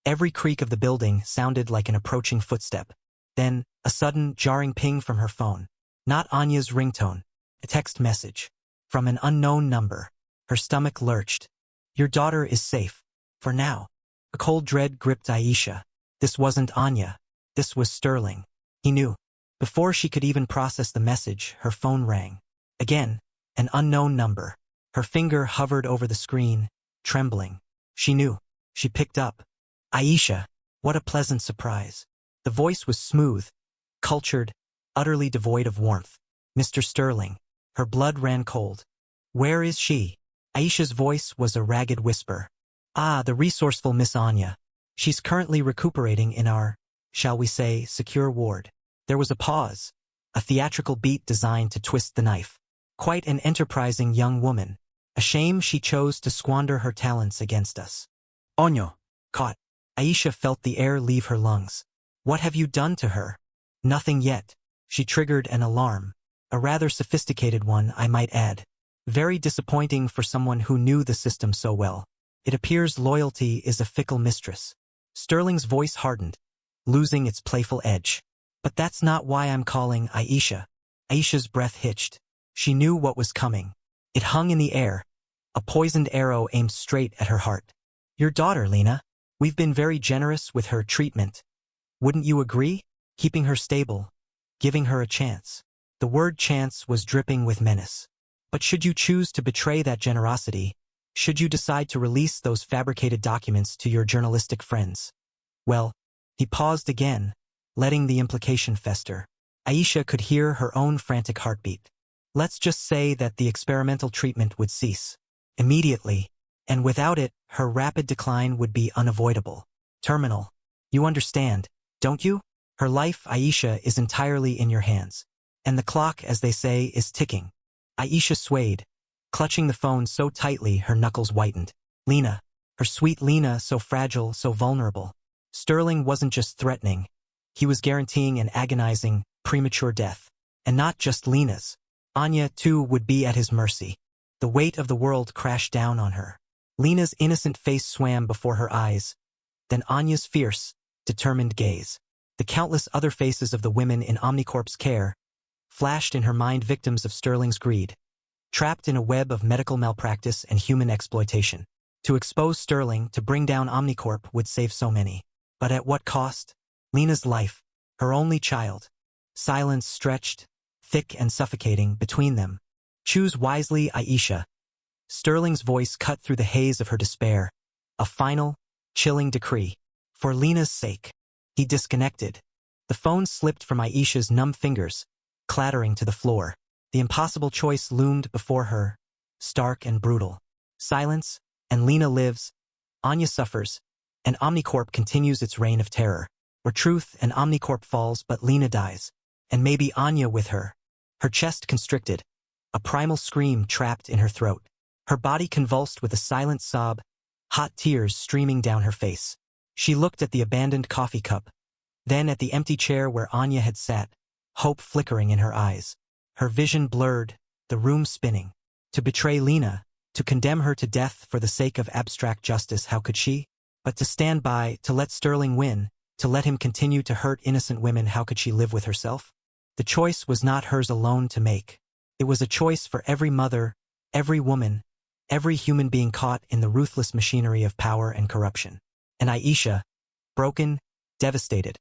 Every creak of the building sounded like an approaching footstep. Then, a sudden, jarring ping from her phone. Not Anya's ringtone. A text message. From an unknown number. Her stomach lurched. Your daughter is safe. For now. A cold dread gripped Aisha. This wasn't Anya. This was Sterling. He knew. Before she could even process the message, her phone rang. Again, an unknown number. Her finger hovered over the screen, trembling. She knew. She picked up. Aisha. What a pleasant surprise. The voice was smooth, cultured, utterly devoid of warmth. Mr. Sterling. Her blood ran cold. Where is she? Aisha's voice was a ragged whisper. Ah, the resourceful Miss Anya. She's currently recuperating in our, shall we say, secure ward. There was a pause, a theatrical beat designed to twist the knife. Quite an enterprising young woman. A shame she chose to squander her talents against us. Anya. Caught. Aisha felt the air leave her lungs. What have you done to her? Nothing yet. She triggered an alarm. A rather sophisticated one, I might add. Very disappointing for someone who knew the system so well. It appears loyalty is a fickle mistress. Sterling's voice hardened, losing its playful edge. But that's not why I'm calling Aisha. Aisha's breath hitched. She knew what was coming. It hung in the air, a poisoned arrow aimed straight at her heart. Your daughter, Lena. We've been very generous with her treatment. Wouldn't you agree? Keeping her stable, giving her a chance. The word chance was dripping with menace. But should you choose to betray that generosity, should you decide to release those fabricated documents to your journalistic friends? Well, he paused again, letting the implication fester. Aisha could hear her own frantic heartbeat. Let's just say that the experimental treatment would cease. Immediately, and without it, her rapid decline would be unavoidable. Terminal. You understand, don't you? Her life, Aisha, is entirely in your hands. And the clock, as they say, is ticking. Aisha swayed, clutching the phone so tightly her knuckles whitened. Lena. Her sweet Lena, so fragile, so vulnerable. Sterling wasn't just threatening. He was guaranteeing an agonizing, premature death. And not just Lena's. Anya, too, would be at his mercy. The weight of the world crashed down on her. Lena's innocent face swam before her eyes. Then Anya's fierce, determined gaze. The countless other faces of the women in Omnicorp's care flashed in her mind, victims of Sterling's greed, trapped in a web of medical malpractice and human exploitation. To expose Sterling, to bring down Omnicorp would save so many. But at what cost? Lena's life, her only child. Silence stretched, thick and suffocating, between them. Choose wisely, Aisha. Sterling's voice cut through the haze of her despair. A final, chilling decree. For Lena's sake. He disconnected. The phone slipped from Aisha's numb fingers, clattering to the floor. The impossible choice loomed before her, stark and brutal. Silence, and Lena lives. Anya suffers, and Omnicorp continues its reign of terror. Or truth and Omnicorp falls but Lena dies. And maybe Anya with her. Her chest constricted, a primal scream trapped in her throat. Her body convulsed with a silent sob, hot tears streaming down her face. She looked at the abandoned coffee cup, then at the empty chair where Anya had sat, hope flickering in her eyes. Her vision blurred, the room spinning. To betray Lena, to condemn her to death for the sake of abstract justice, how could she? But to stand by, to let Sterling win, to let him continue to hurt innocent women, how could she live with herself? The choice was not hers alone to make. It was a choice for every mother, every woman, every human being caught in the ruthless machinery of power and corruption. And Aisha, broken, devastated,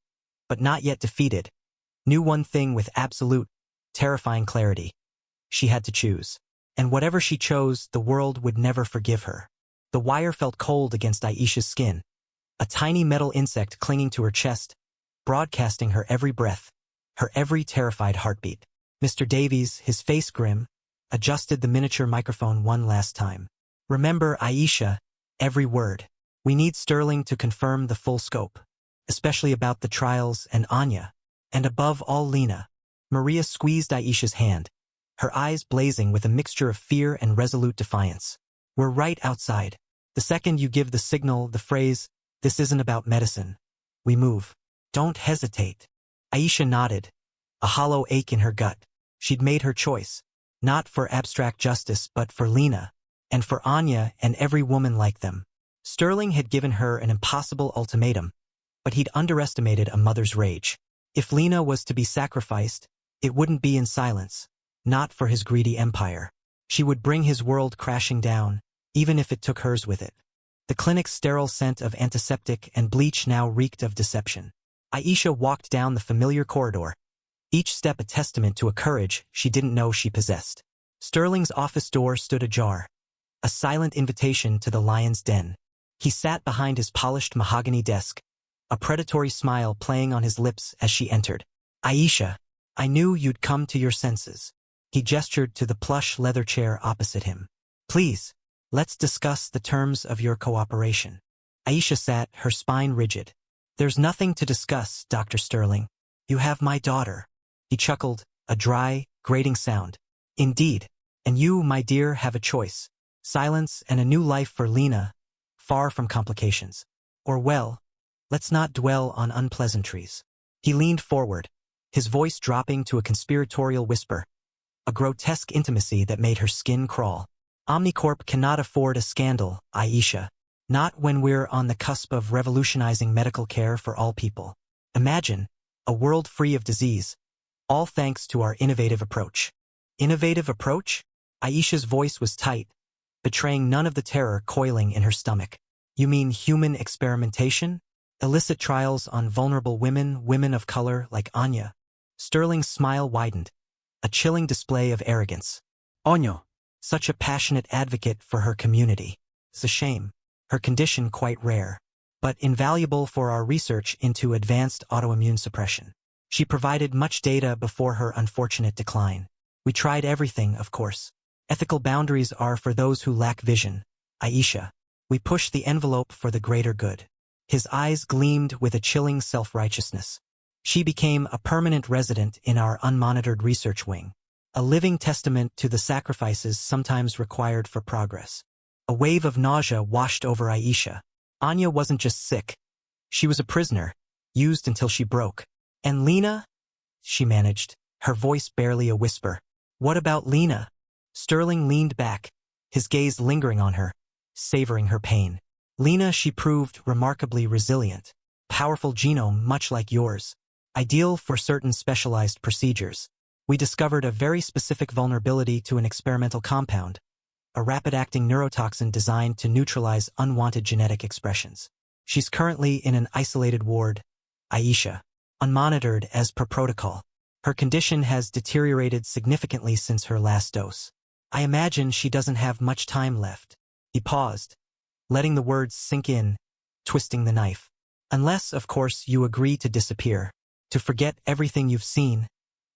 but not yet defeated, knew one thing with absolute, terrifying clarity. She had to choose. And whatever she chose, the world would never forgive her. The wire felt cold against Aisha's skin, a tiny metal insect clinging to her chest, broadcasting her every breath, her every terrified heartbeat. Mr. Davies, his face grim, adjusted the miniature microphone one last time. Remember, Aisha, every word. We need Sterling to confirm the full scope, especially about the trials and Anya, and above all Lena. Maria squeezed Aisha's hand, her eyes blazing with a mixture of fear and resolute defiance. We're right outside. The second you give the signal, the phrase, "This isn't about medicine," we move. Don't hesitate. Aisha nodded, a hollow ache in her gut. She'd made her choice, not for abstract justice but for Lena, and for Anya and every woman like them. Sterling had given her an impossible ultimatum, but he'd underestimated a mother's rage. If Lena was to be sacrificed, it wouldn't be in silence, not for his greedy empire. She would bring his world crashing down, even if it took hers with it. The clinic's sterile scent of antiseptic and bleach now reeked of deception. Aisha walked down the familiar corridor, each step a testament to a courage she didn't know she possessed. Sterling's office door stood ajar, a silent invitation to the lion's den. He sat behind his polished mahogany desk, a predatory smile playing on his lips as she entered. "Aisha, I knew you'd come to your senses." He gestured to the plush leather chair opposite him. "Please, let's discuss the terms of your cooperation." Aisha sat, her spine rigid. "There's nothing to discuss, Dr. Sterling. You have my daughter." He chuckled, a dry, grating sound. "Indeed. And you, my dear, have a choice. Silence and a new life for Lena, far from complications. Or well, let's not dwell on unpleasantries." He leaned forward, his voice dropping to a conspiratorial whisper, a grotesque intimacy that made her skin crawl. "Omnicorp cannot afford a scandal, Aisha. Not when we're on the cusp of revolutionizing medical care for all people. Imagine, a world free of disease, all thanks to our innovative approach." "Innovative approach?" Aisha's voice was tight, betraying none of the terror coiling in her stomach. "You mean human experimentation? Illicit trials on vulnerable women, women of color like Anya?" Sterling's smile widened, a chilling display of arrogance. "Onyo, such a passionate advocate for her community. It's a shame. Her condition quite rare, but invaluable for our research into advanced autoimmune suppression. She provided much data before her unfortunate decline. We tried everything, of course. Ethical boundaries are for those who lack vision, Aisha. We push the envelope for the greater good." His eyes gleamed with a chilling self-righteousness. "She became a permanent resident in our unmonitored research wing, a living testament to the sacrifices sometimes required for progress." A wave of nausea washed over Aisha. Anya wasn't just sick. She was a prisoner, used until she broke. "And Lena?" she managed, her voice barely a whisper. "What about Lena?" Sterling leaned back, his gaze lingering on her, savoring her pain. "Lena, she proved remarkably resilient. Powerful genome much like yours. Ideal for certain specialized procedures. We discovered a very specific vulnerability to an experimental compound, a rapid-acting neurotoxin designed to neutralize unwanted genetic expressions. She's currently in an isolated ward, Aisha, unmonitored as per protocol. Her condition has deteriorated significantly since her last dose. I imagine she doesn't have much time left." He paused, letting the words sink in, twisting the knife. "Unless, of course, you agree to disappear, to forget everything you've seen,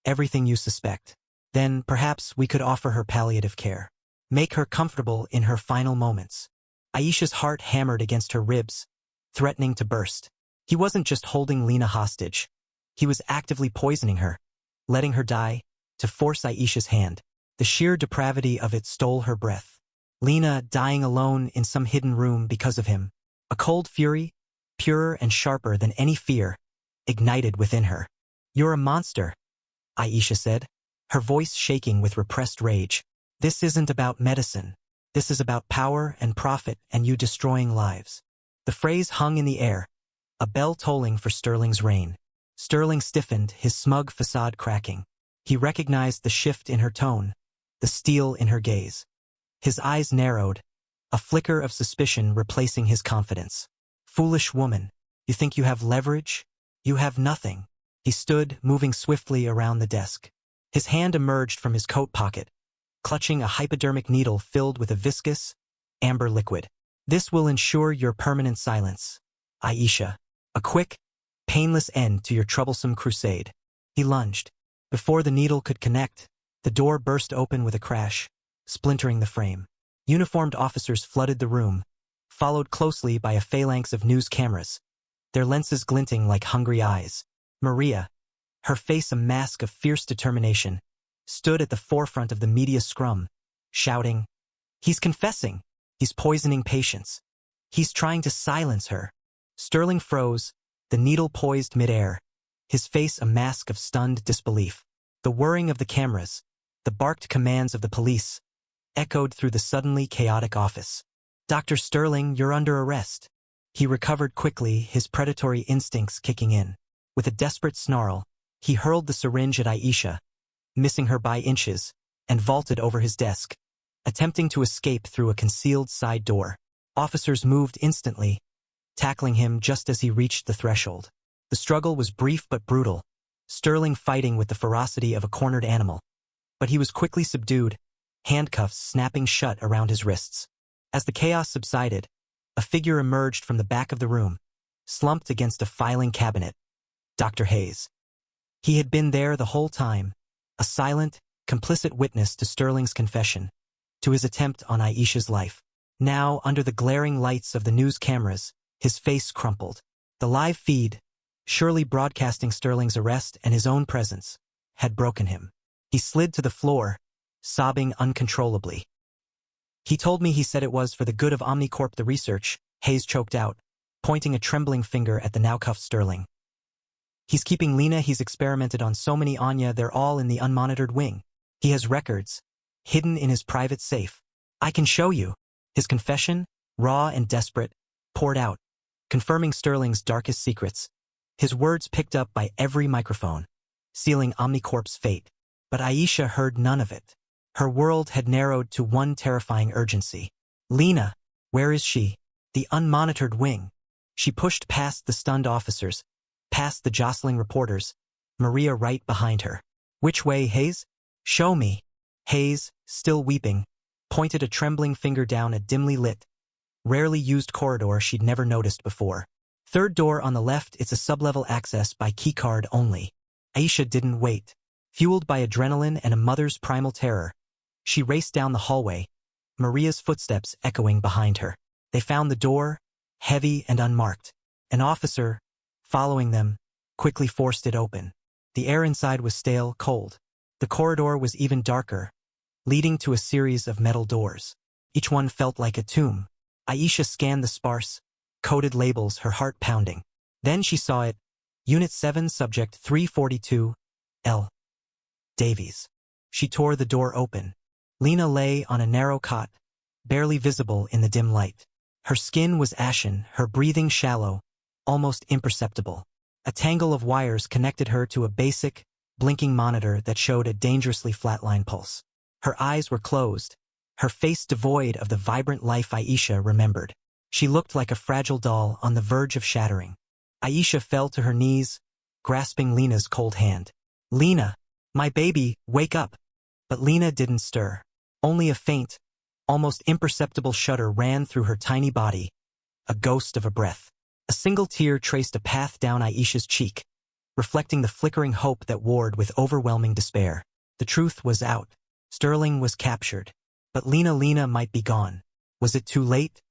everything you suspect. Then, perhaps we could offer her palliative care. Make her comfortable in her final moments. Aisha's heart hammered against her ribs, threatening to burst. He wasn't just holding Lena hostage. He was actively poisoning her, letting her die, to force Aisha's hand. The sheer depravity of it stole her breath. Lena dying alone in some hidden room because of him. A cold fury, purer and sharper than any fear, ignited within her. "You're a monster," Aisha said, her voice shaking with repressed rage. "This isn't about medicine. This is about power and profit and you destroying lives." The phrase hung in the air, a bell tolling for Sterling's reign. Sterling stiffened, his smug facade cracking. He recognized the shift in her tone, the steel in her gaze. His eyes narrowed, a flicker of suspicion replacing his confidence. "Foolish woman, you think you have leverage? You have nothing." He stood, moving swiftly around the desk. His hand emerged from his coat pocket, clutching a hypodermic needle filled with a viscous, amber liquid. "This will ensure your permanent silence, Aisha. A quick, painless end to your troublesome crusade." He lunged. Before the needle could connect, the door burst open with a crash, splintering the frame. Uniformed officers flooded the room, followed closely by a phalanx of news cameras, their lenses glinting like hungry eyes. Maria, her face a mask of fierce determination, stood at the forefront of the media scrum, shouting, "He's confessing! He's poisoning patients! He's trying to silence her!" Sterling froze, the needle poised midair, his face a mask of stunned disbelief. The whirring of the cameras, the barked commands of the police, echoed through the suddenly chaotic office. "Dr. Sterling, you're under arrest." He recovered quickly, his predatory instincts kicking in. With a desperate snarl, he hurled the syringe at Aisha, missing her by inches, and vaulted over his desk, attempting to escape through a concealed side door. Officers moved instantly, tackling him just as he reached the threshold. The struggle was brief but brutal, Sterling fighting with the ferocity of a cornered animal. But he was quickly subdued, handcuffs snapping shut around his wrists. As the chaos subsided, a figure emerged from the back of the room, slumped against a filing cabinet. Dr. Hayes. He had been there the whole time, a silent, complicit witness to Sterling's confession, to his attempt on Aisha's life. Now, under the glaring lights of the news cameras, his face crumpled. The live feed, surely broadcasting Sterling's arrest and his own presence, had broken him. He slid to the floor, sobbing uncontrollably. "He told me he said it was for the good of Omnicorp the research," Hayes choked out, pointing a trembling finger at the now cuffed Sterling. "He's keeping Lena. He's experimented on so many Anya, they're all in the unmonitored wing. He has records, hidden in his private safe. I can show you." His confession, raw and desperate, poured out, confirming Sterling's darkest secrets. His words picked up by every microphone, sealing Omnicorp's fate. But Aisha heard none of it. Her world had narrowed to one terrifying urgency. Lena, where is she? The unmonitored wing. She pushed past the stunned officers, past the jostling reporters, Maria right behind her. "Which way, Hayes? Show me." Hayes, still weeping, pointed a trembling finger down a dimly lit, rarely used corridor she'd never noticed before. "Third door on the left, it's a sublevel access by keycard only." Aisha didn't wait. Fueled by adrenaline and a mother's primal terror, she raced down the hallway, Maria's footsteps echoing behind her. They found the door, heavy and unmarked. An officer, following them, quickly forced it open. The air inside was stale, cold. The corridor was even darker, leading to a series of metal doors. Each one felt like a tomb. Aisha scanned the sparse, coded labels, her heart pounding. Then she saw it. Unit 7, Subject 342, L. Davies. She tore the door open. Lena lay on a narrow cot, barely visible in the dim light. Her skin was ashen, her breathing shallow, almost imperceptible. A tangle of wires connected her to a basic, blinking monitor that showed a dangerously flatline pulse. Her eyes were closed, her face devoid of the vibrant life Aisha remembered. She looked like a fragile doll on the verge of shattering. Aisha fell to her knees, grasping Lena's cold hand. "Lena, my baby, wake up." But Lena didn't stir. Only a faint, almost imperceptible shudder ran through her tiny body, a ghost of a breath. A single tear traced a path down Aisha's cheek, reflecting the flickering hope that warred with overwhelming despair. The truth was out. Sterling was captured. But Lena might be gone. Was it too late?